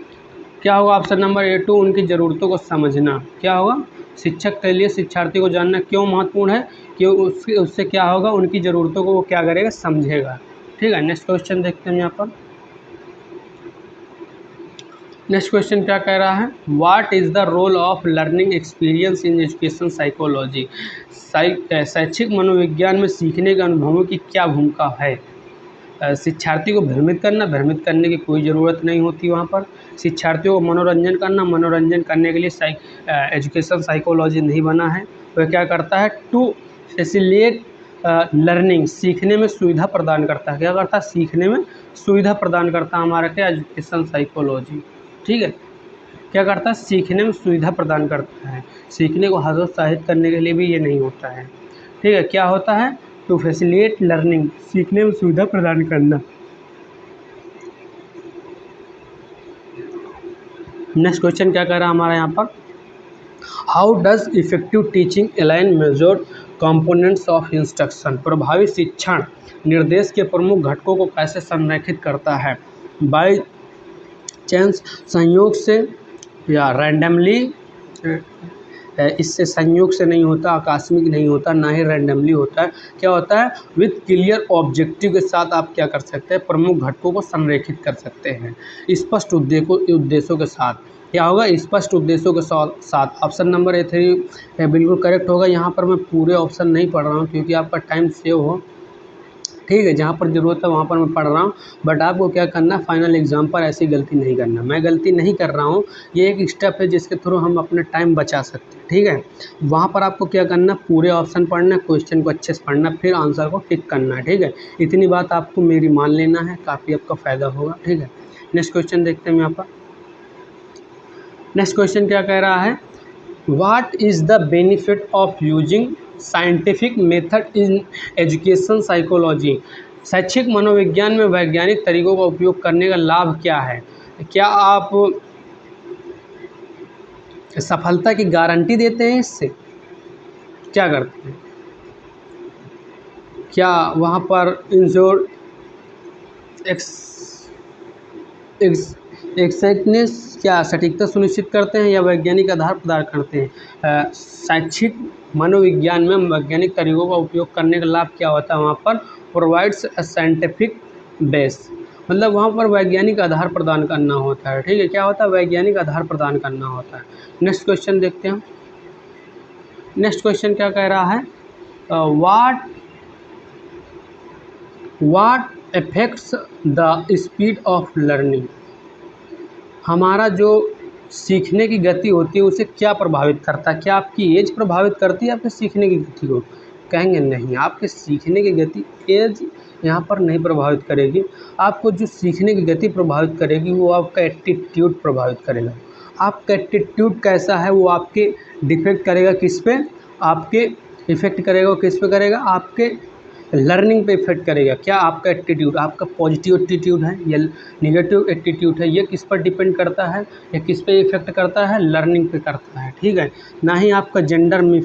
क्या होगा? ऑप्शन नंबर ए 2, उनकी ज़रूरतों को समझना। क्या होगा? शिक्षक के लिए शिक्षार्थी को जानना क्यों महत्वपूर्ण है? कि उससे क्या होगा? उनकी ज़रूरतों को वो क्या करेगा? समझेगा। ठीक है, नेक्स्ट क्वेश्चन देखते हैं यहाँ पर। नेक्स्ट क्वेश्चन क्या कह रहा है? What is the role of learning experience in education psychology? शैक्षिक मनोविज्ञान में सीखने के अनुभवों की क्या भूमिका है? शिक्षार्थी को भ्रमित करना, भ्रमित करने की कोई ज़रूरत नहीं होती वहाँ पर। शिक्षार्थियों को मनोरंजन करना, मनोरंजन करने के लिए एजुकेशन साइकोलॉजी नहीं बना है। वह क्या करता है? टू फैसिलिटेट लर्निंग, सीखने में सुविधा प्रदान करता है। क्या करता है? सीखने में सुविधा प्रदान करता है हमारा क्या? Education psychology. ठीक है, क्या करता है? सीखने में सुविधा प्रदान करता है। सीखने को हतोत्साहित करने के लिए भी ये नहीं होता है। ठीक है, क्या होता है? टू फैसिलिटेट लर्निंग, सीखने में सुविधा प्रदान करना। नेक्स्ट क्वेश्चन क्या कह रहा है हमारा यहाँ पर? How does effective teaching align measured components of instruction? प्रभावी शिक्षण निर्देश के प्रमुख घटकों को कैसे संरेखित करता है? बाय चांस, संयोग से, या रैंडमली, इससे संयोग से नहीं होता, आकस्मिक नहीं होता, ना ही रैंडमली होता है। क्या होता है? विथ क्लियर ऑब्जेक्टिव के साथ आप क्या कर सकते हैं? प्रमुख घटकों को संरेखित कर सकते हैं स्पष्ट उद्देश्यों के साथ। क्या होगा? स्पष्ट उद्देश्यों के साथ। ऑप्शन नंबर ए 3 बिल्कुल करेक्ट होगा। यहाँ पर मैं पूरे ऑप्शन नहीं पढ़ रहा हूँ क्योंकि आपका टाइम सेव हो। ठीक है, जहाँ पर ज़रूरत है वहाँ पर मैं पढ़ रहा हूँ, बट आपको क्या करना, फाइनल एग्ज़ाम पर ऐसी गलती नहीं करना। मैं गलती नहीं कर रहा हूँ, ये एक स्टेप है जिसके थ्रू हम अपना टाइम बचा सकते हैं। ठीक है, वहाँ पर आपको क्या करना, पूरे ऑप्शन पढ़ना, क्वेश्चन को अच्छे से पढ़ना, फिर आंसर को टिक करना है। ठीक है, इतनी बात आपको मेरी मान लेना है, काफ़ी आपका फ़ायदा होगा। ठीक है, नेक्स्ट क्वेश्चन देखते हैं यहाँ पर। नेक्स्ट क्वेश्चन क्या कह रहा है? What is the benefit of using scientific method in education psychology? शैक्षिक मनोविज्ञान में वैज्ञानिक तरीकों का उपयोग करने का लाभ क्या है? क्या आप सफलता की गारंटी देते हैं इससे? क्या करते हैं? क्या वहाँ पर इंश्योर एक्सैक्टनेस, क्या सटीकता सुनिश्चित करते हैं, या वैज्ञानिक आधार प्रदान करते हैं? शैक्षिक मनोविज्ञान में वैज्ञानिक तरीकों का उपयोग करने का लाभ क्या होता है? वहाँ पर प्रोवाइड्स अ साइंटिफिक बेस, मतलब वहाँ पर वैज्ञानिक आधार प्रदान करना होता है। ठीक है, क्या होता है? वैज्ञानिक आधार प्रदान करना होता है। नेक्स्ट क्वेश्चन देखते हैं। नेक्स्ट क्वेश्चन क्या कह रहा है? What affects the speed of learning? हमारा जो सीखने की गति होती है उसे क्या प्रभावित करता है? क्या आपकी एज प्रभावित करती है आपके सीखने की गति को? कहेंगे नहीं, आपके सीखने की गति एज यहाँ पर नहीं प्रभावित करेगी। आपको जो सीखने की गति प्रभावित करेगी वो आपका एटीट्यूड प्रभावित करेगा। आपका एटीट्यूड कैसा है वो आपके डिफेक्ट करेगा किस पे? आपके इफ़ेक्ट करेगा, किस पे करेगा? आपके लर्निंग पे इफेक्ट करेगा। क्या आपका एटीट्यूड, आपका पॉजिटिव एटीट्यूड है या निगेटिव एटीट्यूड है, ये किस पर डिपेंड करता है, या किस पे इफेक्ट करता है? लर्निंग पे करता है। ठीक है, ना ही आपका जेंडर में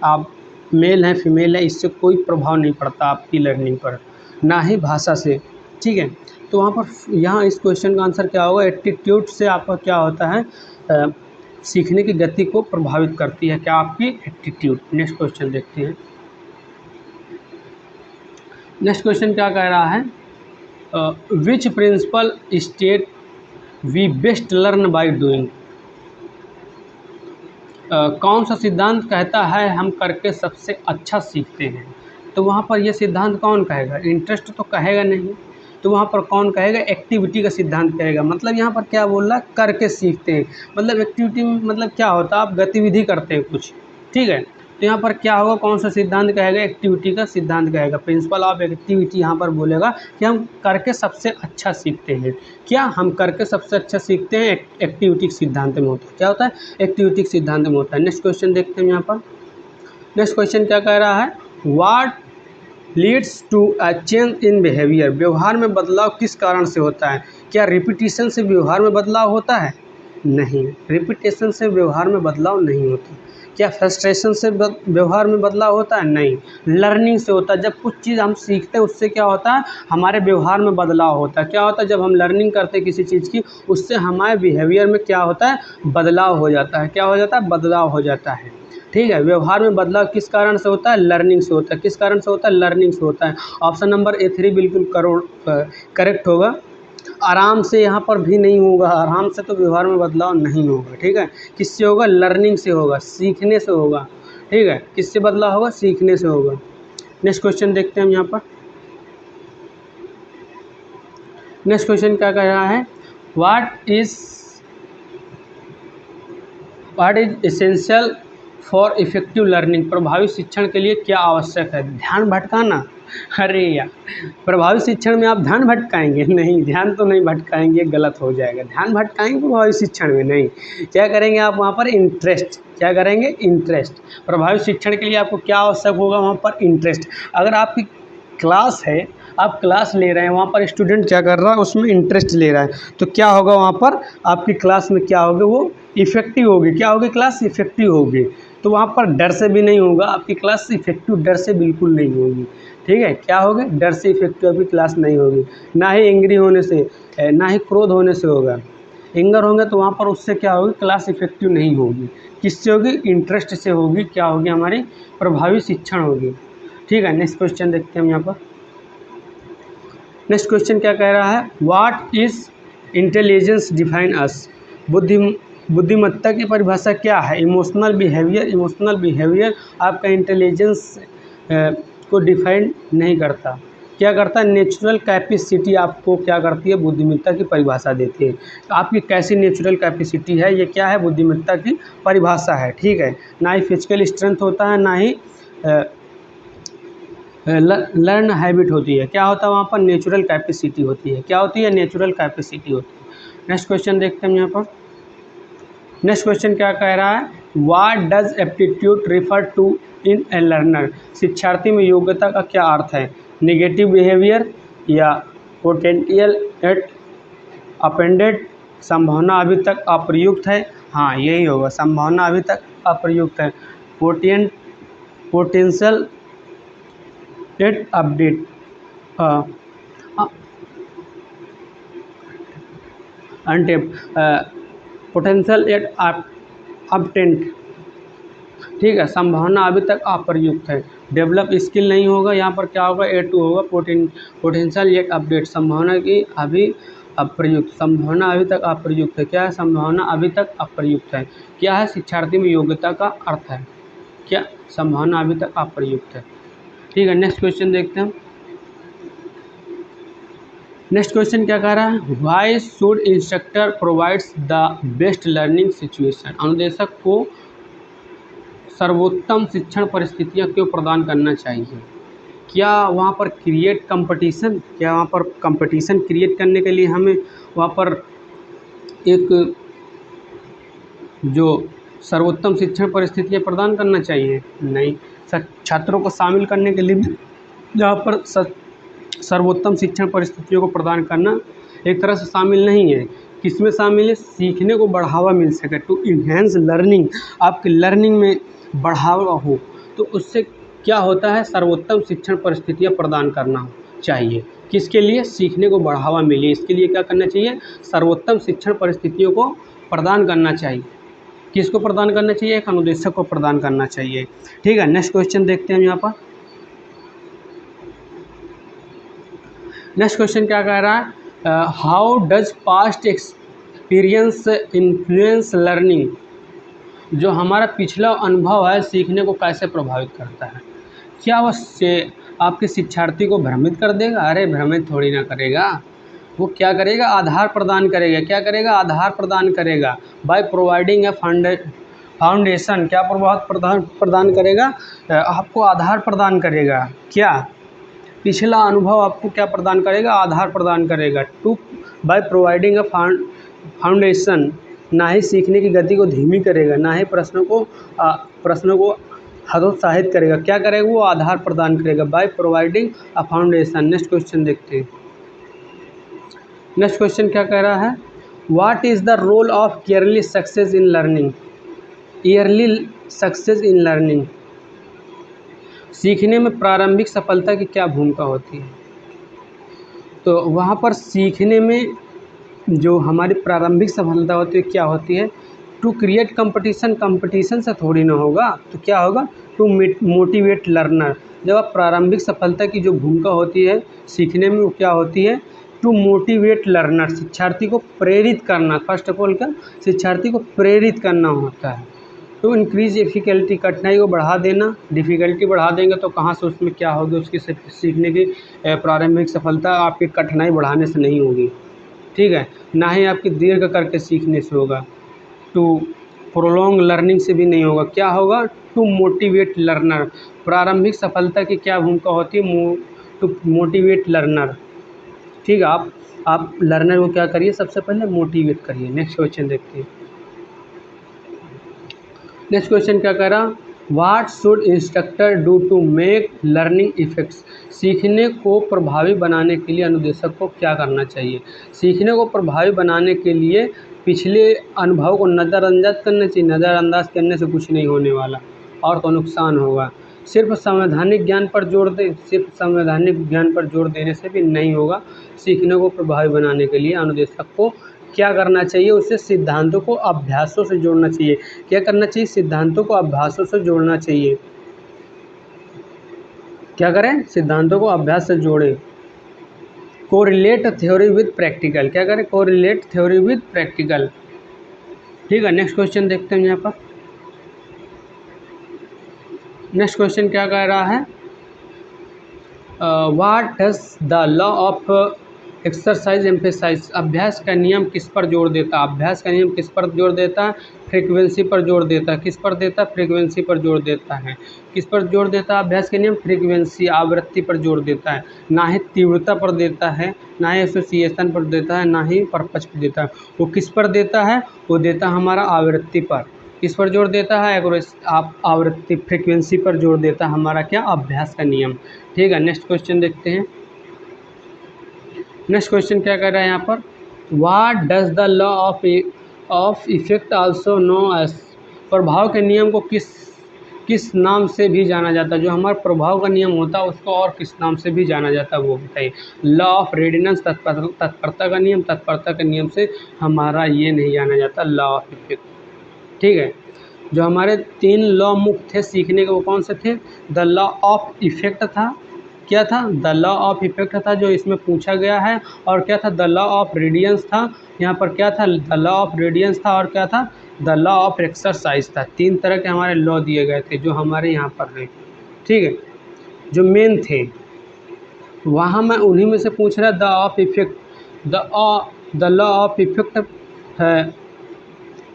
आप मेल है फीमेल है, इससे कोई प्रभाव नहीं पड़ता आपकी लर्निंग पर, ना ही भाषा से। ठीक है, तो वहाँ पर यहाँ इस क्वेश्चन का आंसर क्या होगा? एटीट्यूड से आपका क्या होता है? सीखने की गति को प्रभावित करती है क्या? आपकी एटीट्यूड। नेक्स्ट क्वेश्चन देखते हैं। नेक्स्ट क्वेश्चन क्या कह रहा है, which principle state we best learn by doing. कौन सा सिद्धांत कहता है हम करके सबसे अच्छा सीखते हैं। तो वहाँ पर यह सिद्धांत कौन कहेगा, इंटरेस्ट तो कहेगा नहीं, तो वहाँ पर कौन कहेगा, एक्टिविटी का सिद्धांत कहेगा। मतलब यहाँ पर क्या बोल रहा है, करके सीखते हैं। मतलब एक्टिविटी मतलब क्या होता है, आप गतिविधि करते हैं कुछ, ठीक है। तो यहाँ पर क्या होगा, कौन सा सिद्धांत कहेगा, एक्टिविटी का सिद्धांत कहेगा। प्रिंसिपल ऑफ एक्टिविटी यहाँ पर बोलेगा कि हम करके सबसे अच्छा सीखते हैं। क्या हम करके सबसे अच्छा सीखते हैं, एक्टिविटी सिद्धांत में होता है। क्या होता है, एक्टिविटी सिद्धांत में होता है। नेक्स्ट क्वेश्चन देखते हैं यहाँ पर। नेक्स्ट क्वेश्चन क्या कह रहा है, what leads to a change in behaviour. व्यवहार में बदलाव किस कारण से होता है। क्या रिपीटिशन से व्यवहार में बदलाव होता है, नहीं, रिपीटेशन से व्यवहार में बदलाव नहीं होता। क्या फ्रस्ट्रेशन से व्यवहार में बदलाव होता है, नहीं, लर्निंग से होता है। जब कुछ चीज़ हम सीखते हैं उससे क्या होता है, हमारे व्यवहार में बदलाव होता है। क्या होता है, जब हम लर्निंग करते हैं किसी चीज़ की, उससे हमारे बिहेवियर में क्या होता है, बदलाव हो जाता है। क्या हो जाता है, बदलाव हो जाता है, ठीक है। व्यवहार में बदलाव किस कारण से होता है, लर्निंग से होता है। किस कारण से होता है, लर्निंग से होता है। ऑप्शन नंबर A3 बिल्कुल करेक्ट होगा। आराम से यहाँ पर भी नहीं होगा, आराम से तो व्यवहार में बदलाव नहीं होगा, ठीक है। किससे होगा, लर्निंग से होगा, सीखने से होगा, ठीक है। किससे बदलाव होगा, सीखने से होगा। नेक्स्ट क्वेश्चन देखते हैं हम यहाँ पर। नेक्स्ट क्वेश्चन क्या कह रहा है, what is essential for effective learning. प्रभावी शिक्षण के लिए क्या आवश्यक है, ध्यान भटकाना। अरे यार, प्रभावी शिक्षण में आप ध्यान भटकाएंगे, नहीं, ध्यान तो नहीं भटकाएंगे, गलत हो जाएगा। ध्यान भटकाएंगे प्रभावी शिक्षण में नहीं, क्या करेंगे आप वहाँ पर, इंटरेस्ट। क्या करेंगे, इंटरेस्ट। प्रभावी शिक्षण के लिए आपको क्या आवश्यक होगा, वहाँ पर इंटरेस्ट। अगर आपकी क्लास है, आप क्लास ले रहे हैं, वहाँ पर स्टूडेंट क्या कर रहा है, उसमें इंटरेस्ट ले रहा है, तो क्या होगा वहाँ पर, आपकी क्लास में क्या होगा, वो इफेक्टिव होगी। क्या होगी, क्लास इफेक्टिव होगी। तो वहाँ पर डर से भी नहीं होगा, आपकी क्लास इफेक्टिव डर से बिल्कुल नहीं होगी, ठीक है। क्या होगा, डर से इफेक्टिव आपकी क्लास नहीं होगी। ना ही एंग्री होने से, ना ही क्रोध होने से होगा। एंगर होंगे तो वहाँ पर उससे क्या होगी, क्लास इफेक्टिव नहीं होगी। किससे होगी, इंटरेस्ट से होगी। क्या होगी, हमारी प्रभावी शिक्षण होगी, ठीक है। नेक्स्ट क्वेश्चन देखते हैं हम यहाँ पर। नेक्स्ट क्वेश्चन क्या कह रहा है, व्हाट इज इंटेलिजेंस डिफाइन अस। बुद्धिमत्ता की परिभाषा क्या है, इमोशनल बिहेवियर। इमोशनल बिहेवियर आपका इंटेलिजेंस को डिफाइन नहीं करता। क्या करता है, नेचुरल कैपेसिटी आपको क्या करती है, बुद्धिमत्ता की परिभाषा देती है। तो आपकी कैसी नेचुरल कैपेसिटी है, ये क्या है, बुद्धिमत्ता की परिभाषा है, ठीक है। ना ही फिजिकल स्ट्रेंथ होता है, ना ही लर्न हैबिट होती है। क्या होता है वहाँ पर, नेचुरल कैपेसिटी होती है। क्या होती है, नेचुरल कैपेसिटी होती है। नेक्स्ट क्वेश्चन देखते हैं यहाँ पर। नेक्स्ट क्वेश्चन क्या कह रहा है, what does aptitude refer to in a learner. शिक्षार्थी में योग्यता का क्या अर्थ है, नेगेटिव बिहेवियर या पोटेंशियल एट अपेंडेड। संभावना अभी तक अप्रयुक्त है, हाँ यही होगा, संभावना अभी तक अप्रयुक्त है। Potential at update untapped potential at untapped, ठीक है। संभावना अभी तक अप्रयुक्त है। डेवलप स्किल नहीं होगा, यहाँ पर क्या होगा, A2 होगा। पोटेंशियल एट अपडेट, संभावना की अभी अप्रयुक्त। संभावना अभी तक अप्रयुक्त है। क्या है, संभावना अभी तक अप्रयुक्त है। क्या है, शिक्षार्थी में योग्यता का अर्थ है, क्या, संभावना अभी तक अप्रयुक्त है, ठीक है। नेक्स्ट क्वेश्चन देखते हैं। नेक्स्ट क्वेश्चन क्या कह रहा है, why should instructor provides the best learning situation. अनुदेशक को सर्वोत्तम शिक्षण परिस्थितियाँ क्यों प्रदान करना चाहिए। क्या वहाँ पर क्रिएट कंपटीशन, क्या वहाँ पर कंपटीशन क्रिएट करने के लिए हमें वहाँ पर एक जो सर्वोत्तम शिक्षण परिस्थितियाँ प्रदान करना चाहिए, नहीं। छात्रों को शामिल करने के लिए जहाँ पर सर्वोत्तम शिक्षण परिस्थितियों को प्रदान करना एक तरह से शामिल नहीं है। किसमें शामिल है, सीखने को बढ़ावा मिल सके, टू इन्हेंस लर्निंग, आपकी लर्निंग में बढ़ावा हो, तो उससे क्या होता है, सर्वोत्तम शिक्षण परिस्थितियाँ प्रदान करना चाहिए। किसके लिए, सीखने को बढ़ावा मिले, इसके लिए क्या करना चाहिए, सर्वोत्तम शिक्षण परिस्थितियों को प्रदान करना चाहिए। किसको प्रदान करना चाहिए, एक अनुदेशक को प्रदान करना चाहिए, ठीक है। नेक्स्ट क्वेश्चन देखते हैं हम यहाँ पर। नेक्स्ट क्वेश्चन क्या कह रहा है, how does past experience influence learning. जो हमारा पिछला अनुभव है सीखने को कैसे प्रभावित करता है। क्या वह आपके शिक्षार्थी को भ्रमित कर देगा? अरे भ्रमित थोड़ी ना करेगा, वो क्या करेगा, आधार प्रदान करेगा। क्या करेगा, आधार प्रदान करेगा। बाय प्रोवाइडिंग ए फाउंडेशन, क्या प्रदान करेगा, आपको आधार प्रदान करेगा। क्या पिछला अनुभव आपको क्या प्रदान करेगा, आधार प्रदान करेगा। To by providing a foundation, ना ही सीखने की गति को धीमी करेगा, ना ही प्रश्नों को हतोत्साहित करेगा। क्या करेगा, वो आधार प्रदान करेगा। By providing a foundation. Next question देखते हैं। नेक्स्ट क्वेश्चन क्या कह रहा है, what is the role of early success in learning. Early success in learning, सीखने में प्रारंभिक सफलता की क्या भूमिका होती है। तो वहाँ पर सीखने में जो हमारी प्रारंभिक सफलता होती है क्या होती है, टू क्रिएट कंपटीशन। कंपटीशन से थोड़ी ना होगा, तो क्या होगा, टू मोटिवेट लर्नर। जब आप प्रारंभिक सफलता की जो भूमिका होती है सीखने में वो क्या होती है, टू मोटिवेट लर्नर, शिक्षार्थी को प्रेरित करना। फर्स्ट ऑफ ऑल क्या, शिक्षार्थी को प्रेरित करना होता है। टू इंक्रीज डिफ़िकल्टी, कठिनाई को बढ़ा देना। डिफ़िकल्टी बढ़ा देंगे तो कहाँ से उसमें क्या होगी, उसकी सीखने की प्रारंभिक सफलता आपकी कठिनाई बढ़ाने से नहीं होगी, ठीक है, ना ही आपकी दीर्घ करके सीखने से होगा। टू प्रोलॉन्ग लर्निंग से भी नहीं होगा। क्या होगा, टू मोटिवेट लर्नर। प्रारंभिक सफलता की क्या भूमिका होती है, टू मोटिवेट लर्नर, ठीक है। आप लर्नर को क्या करिए, सबसे पहले मोटिवेट करिए। नेक्स्ट क्वेश्चन देखते हैं। नेक्स्ट क्वेश्चन क्या कह रहा, what should instructor do to make learning effects. सीखने को प्रभावी बनाने के लिए अनुदेशक को क्या करना चाहिए। सीखने को प्रभावी बनाने के लिए पिछले अनुभव को नज़रअंदाज करना चाहिए। नज़रअंदाज करने से कुछ नहीं होने वाला और तो नुकसान होगा। सिर्फ संवैधानिक ज्ञान पर जोर दें, सिर्फ संवैधानिक ज्ञान पर जोर देने से भी नहीं होगा। सीखने को प्रभावी बनाने के लिए अनुदेशक को क्या करना चाहिए, उससे सिद्धांतों को अभ्यासों से जोड़ना चाहिए। क्या करना चाहिए, सिद्धांतों को अभ्यासों से जोड़ना चाहिए। क्या करें, सिद्धांतों को अभ्यास से जोड़ें। कोरिलेट थ्योरी विद प्रैक्टिकल, क्या करें, कोरिलेट थ्योरी विद प्रैक्टिकल, ठीक है। नेक्स्ट क्वेश्चन देखते हैं यहाँ पर। नेक्स्ट क्वेश्चन क्या कह रहा है, what does the law of exercise emphasise. अभ्यास का नियम किस पर जोर देता है। अभ्यास का नियम किस पर जोर देता है, फ्रीक्वेंसी पर जोर देता है। किस पर देता है, फ्रीक्वेंसी पर जोर देता है। किस पर जोर देता है अभ्यास का नियम, फ्रीक्वेंसी, आवृत्ति पर जोर देता है। ना ही तीव्रता पर देता है, ना ही एसोसिएशन पर देता है, ना ही पर्पज पर देता है। वो किस पर देता है, वो देता है हमारा आवृत्ति पर। किस पर जोर देता है, आप आवृत्ति, फ्रीक्वेंसी पर जोर देता है हमारा क्या, अभ्यास का नियम, ठीक है। नेक्स्ट क्वेश्चन देखते हैं। नेक्स्ट क्वेश्चन क्या कर रहा है यहाँ पर, what does the law of effect also know as. प्रभाव के नियम को किस नाम से भी जाना जाता है। जो हमारा प्रभाव का नियम होता है उसको और किस नाम से भी जाना जाता है वो बताइए। लॉ ऑफ रेडिनेंस, तत्परता का नियम। तत्परता के नियम से हमारा ये नहीं जाना जाता लॉ ऑफ इफेक्ट, ठीक है। जो हमारे 3 लॉ मुख्य थे सीखने के, वो कौन से थे, द लॉ ऑफ इफेक्ट था, क्या था, द लॉ ऑफ इफेक्ट था जो इसमें पूछा गया है, और क्या था, द लॉ ऑफ रेडियंस था। यहाँ पर क्या था, द लॉ ऑफ रेडियंस था, और क्या था, द लॉ ऑफ एक्सरसाइज था। 3 तरह के हमारे लॉ दिए गए थे जो हमारे यहाँ पर हैं, ठीक है, जो मेन थे। वहाँ मैं उन्हीं में से पूछ रहा, the of effect, the law of effect है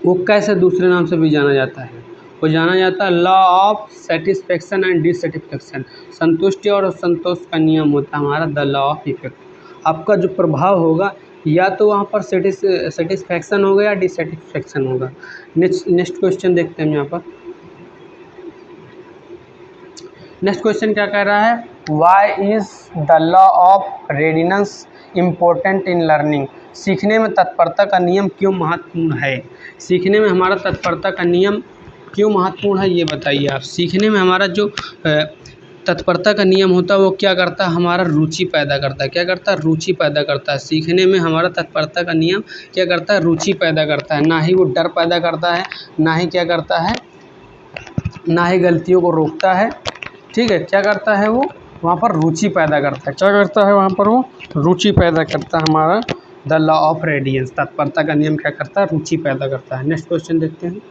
वो कैसे दूसरे नाम से भी जाना जाता है, वो जाना जाता है law of satisfaction and dissatisfaction. संतुष्टि और असंतोष का नियम होता है हमारा द लॉ ऑफ इफेक्ट। आपका जो प्रभाव होगा या तो वहाँ पर सेटिस्फैक्शन होगा या डिससेटिस्फैक्शन होगा। नेक्स्ट क्वेश्चन देखते हैं यहाँ पर। नेक्स्ट क्वेश्चन क्या कह रहा है, why is the law of readiness important in learning. सीखने में तत्परता का नियम क्यों महत्वपूर्ण है। सीखने में हमारा तत्परता का नियम क्यों महत्वपूर्ण है ये बताइए आप। सीखने में हमारा जो तत्परता का नियम होता है वो क्या करता है, हमारा रुचि पैदा करता है। क्या करता है, रुचि पैदा करता है। सीखने में हमारा तत्परता का नियम क्या करता है, रुचि पैदा करता है। ना ही वो डर पैदा करता है, ना ही क्या करता है, ना ही गलतियों को रोकता है, ठीक है। क्या करता है वो, वहाँ पर रुचि पैदा करता है। क्या करता है वहाँ पर? वो रुचि पैदा करता है। हमारा द लॉ ऑफ रेडियंस, तत्परता का नियम क्या करता है? रुचि पैदा करता है। नेक्स्ट क्वेश्चन देखते हैं।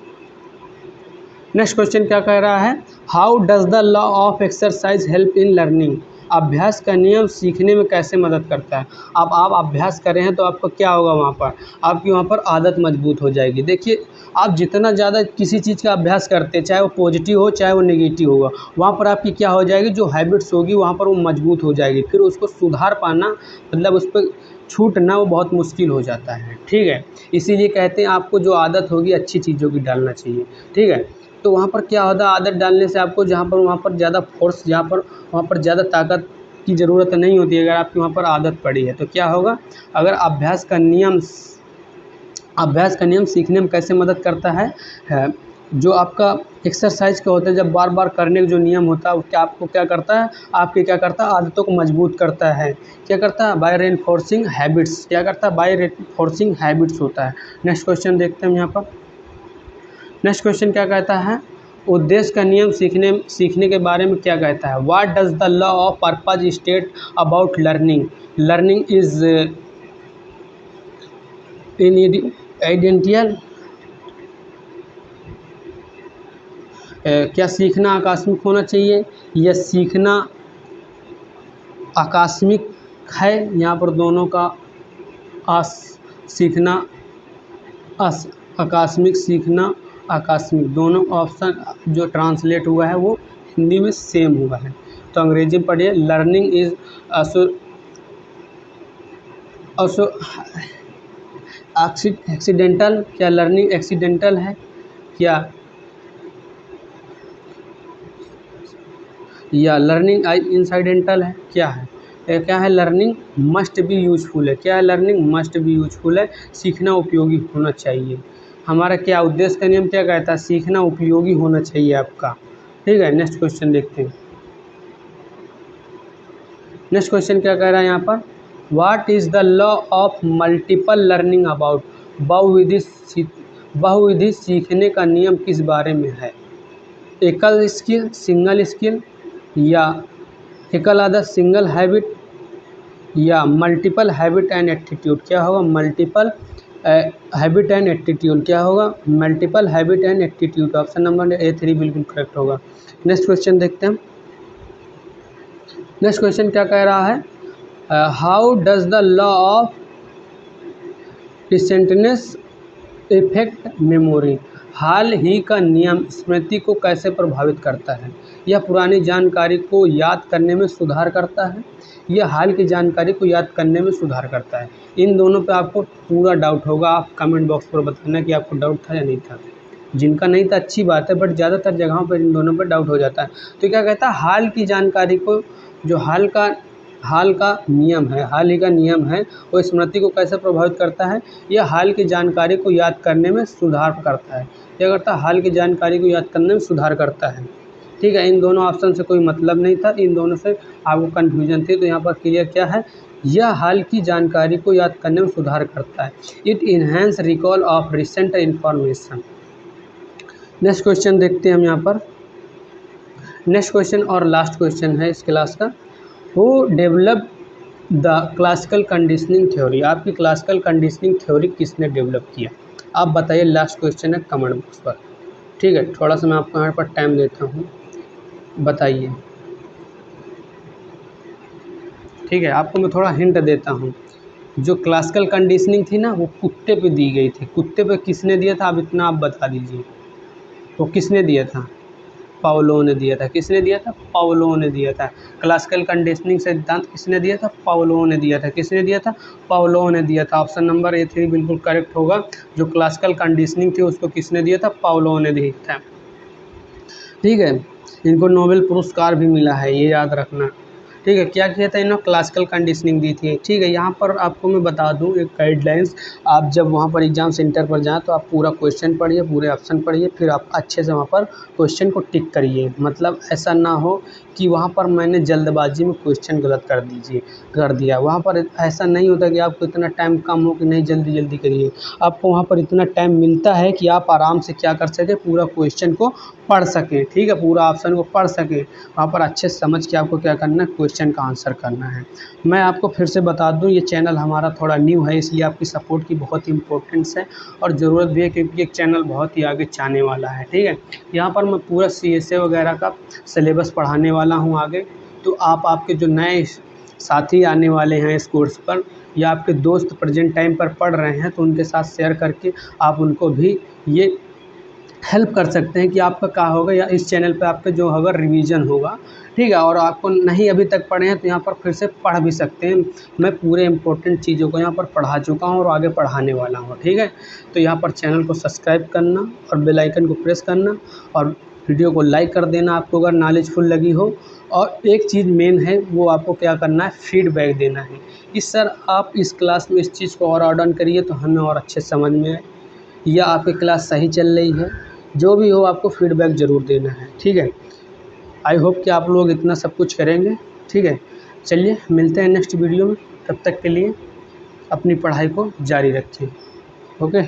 नेक्स्ट क्वेश्चन क्या कह रहा है? How does the law of exercise help in learning? अभ्यास का नियम सीखने में कैसे मदद करता है? अब आप अभ्यास कर रहे हैं तो आपको क्या होगा? वहाँ पर आपकी वहाँ पर आदत मजबूत हो जाएगी। देखिए, आप जितना ज़्यादा किसी चीज़ का अभ्यास करते हैं, चाहे वो पॉजिटिव हो चाहे वो नेगेटिव होगा, वहाँ पर आपकी क्या हो जाएगी? जो हैबिट्स होगी वहाँ पर वो मजबूत हो जाएगी। फिर उसको सुधार पाना, मतलब उस पर छूटना वो बहुत मुश्किल हो जाता है। ठीक है, इसीलिए कहते हैं आपको जो आदत होगी अच्छी चीज़ों की डालना चाहिए। ठीक है, तो वहाँ पर क्या होता है? आदत डालने से आपको जहाँ पर वहाँ पर ज़्यादा फोर्स, वहाँ पर ज़्यादा ताकत की ज़रूरत नहीं होती है। अगर आपकी वहाँ पर आदत पड़ी है तो क्या होगा? अगर अभ्यास का नियम सीखने में कैसे मदद करता है? जो आपका एक्सरसाइज का होता है, जब बार बार करने का जो नियम होता है, वो क्या आपको क्या करता है? आपके क्या करता है? आदतों को मजबूत करता है। क्या करता है? By reinforcing habits. क्या करता है? बाय रेनफोर्सिंग हैबिट्स होता है। नेक्स्ट क्वेश्चन देखते हैं यहाँ पर। नेक्स्ट क्वेश्चन क्या कहता है? उद्देश्य का नियम सीखने के बारे में क्या कहता है? What does the law of purpose state about learning? Learning is incidental. क्या सीखना आकस्मिक होना चाहिए या सीखना आकस्मिक है? यहाँ पर दोनों का सीखना आकस्मिक, सीखना आकस्मिक, दोनों ऑप्शन जो ट्रांसलेट हुआ है वो हिंदी में सेम हुआ है। तो अंग्रेजी में पढ़िए। Learning is accidental. क्या लर्निंग एक्सीडेंटल है? क्या या लर्निंग इंसिडेंटल है? क्या है? क्या है? लर्निंग मस्ट बी यूजफुल है। क्या है? लर्निंग मस्ट बी यूजफुल है। सीखना उपयोगी होना चाहिए। हमारा क्या उद्देश्य का नियम क्या कहता है? सीखना उपयोगी होना चाहिए आपका। ठीक है, नेक्स्ट क्वेश्चन देखते हैं। नेक्स्ट क्वेश्चन क्या कह रहा है यहाँ पर? What is the law of multiple learning about? बहुविधि सीखने का नियम किस बारे में है? एकल स्किल, सिंगल स्किल, या एकल आदत सिंगल हैबिट, या मल्टीपल हैबिट एंड एटीट्यूड? क्या होगा? Multiple habit and attitude. क्या होगा? Multiple habit and attitude. Option number A3 बिल्कुल करेक्ट होगा। नेक्स्ट क्वेश्चन देखते हैं। नेक्स्ट क्वेश्चन क्या कह रहा है? How does the law of recentness effect memory? हाल ही का नियम स्मृति को कैसे प्रभावित करता है? यह पुरानी जानकारी को याद करने में सुधार करता है, यह हाल की जानकारी को याद करने में सुधार करता है। इन दोनों पे आपको पूरा डाउट होगा। आप कमेंट बॉक्स पर बताना कि आपको डाउट था या नहीं था। जिनका नहीं था अच्छी बात है, बट ज़्यादातर जगहों पर इन दोनों पर डाउट हो जाता है। तो क्या कहता है? हाल की जानकारी को, जो हाल का नियम है, हाल ही का नियम है, वो स्मृति को कैसे प्रभावित करता है? यह हाल की जानकारी को याद करने में सुधार करता है। क्या करता है? हाल की जानकारी को याद करने में सुधार करता है। ठीक है, इन दोनों ऑप्शन से कोई मतलब नहीं था, इन दोनों से आपको कन्फ्यूजन थी, तो यहाँ पर क्लियर क्या है? यह हाल की जानकारी को याद करने में सुधार करता है। It enhance recall of recent information. Next question देखते हैं हम यहाँ पर। नेक्स्ट क्वेश्चन और लास्ट क्वेश्चन है इस क्लास का। Who develop the classical conditioning theory? आपकी क्लासिकल कंडीशनिंग थ्योरी किसने डेवलप किया? आप बताइए। लास्ट क्वेश्चन है कमेंट बॉक्स पर। ठीक है, थोड़ा सा मैं आपको यहाँ पर टाइम देता हूँ, बताइए। ठीक है, आपको मैं थोड़ा हिंट देता हूँ। जो क्लासिकल कंडीशनिंग थी ना, वो कुत्ते पे दी गई थी। कुत्ते पे किसने दिया था? अब इतना आप बता दीजिए, वो किसने दिया था? पाउलो ने दिया था। किसने दिया था? पाउलो ने दिया था। क्लासिकल कंडीशनिंग सिद्धांत किसने दिया था? पाउलो ने दिया था। किसने दिया था? पाउलो ने दिया था। ऑप्शन नंबर A3 बिल्कुल करेक्ट होगा। जो क्लासिकल कंडीशनिंग थी उसको किसने दिया था? पाउलो ने दिया था। ठीक है, इनको नोबेल पुरस्कार भी मिला है, ये याद रखना। ठीक है। क्या किया था इन्होंने, क्लासिकल कंडीशनिंग दी थी। ठीक है, यहाँ पर आपको मैं बता दूँ एक गाइडलाइंस, आप जब वहाँ पर एग्ज़ाम सेंटर पर जाएँ तो आप पूरा क्वेश्चन पढ़िए, पूरे ऑप्शन पढ़िए, फिर आप अच्छे से वहाँ पर क्वेश्चन को टिक करिए। मतलब ऐसा ना हो कि वहाँ पर मैंने जल्दबाजी में क्वेश्चन गलत कर दिया। वहाँ पर ऐसा नहीं होता कि आपको इतना टाइम कम हो कि नहीं जल्दी जल्दी करिए। आपको वहाँ पर इतना टाइम मिलता है कि आप आराम से क्या कर सकें, पूरा क्वेश्चन को पढ़ सकें। ठीक है, पूरा ऑप्शन को पढ़ सकें, वहाँ पर अच्छे से समझ के आपको क्या करना है, क्वेश्चन का आंसर करना है। मैं आपको फिर से बता दूँ, ये चैनल हमारा थोड़ा न्यू है, इसलिए आपकी सपोर्ट की बहुत इम्पोर्टेंस है और ज़रूरत भी है, क्योंकि ये चैनल बहुत ही आगे जाने वाला है। ठीक है, यहाँ पर मैं पूरा CSA वगैरह का सिलेबस पढ़ाने वाला हूँ आगे। तो आपके जो नए साथी आने वाले हैं इस कोर्स पर, या आपके दोस्त प्रेजेंट टाइम पर पढ़ रहे हैं, तो उनके साथ शेयर करके आप उनको भी ये हेल्प कर सकते हैं कि आपका क्या होगा, या इस चैनल पे आपका जो होगा रिवीजन होगा। ठीक है, और आपको नहीं अभी तक पढ़े हैं तो यहाँ पर फिर से पढ़ भी सकते हैं। मैं पूरे इंपॉर्टेंट चीज़ों को यहाँ पर पढ़ा चुका हूँ और आगे पढ़ाने वाला हूँ। ठीक है, तो यहाँ पर चैनल को सब्सक्राइब करना और बेल आइकन को प्रेस करना और वीडियो को लाइक कर देना आपको अगर नॉलेजफुल लगी हो। और एक चीज़ मेन है, वो आपको क्या करना है, फीडबैक देना है कि सर आप इस क्लास में इस चीज़ को और ऐड ऑन करिए तो हमें और अच्छे समझ में आए, या आपकी क्लास सही चल रही है। जो भी हो आपको फीडबैक ज़रूर देना है। ठीक है, आई होप कि आप लोग इतना सब कुछ करेंगे। ठीक है, चलिए मिलते हैं नेक्स्ट वीडियो में, तब तक के लिए अपनी पढ़ाई को जारी रखें। ओके।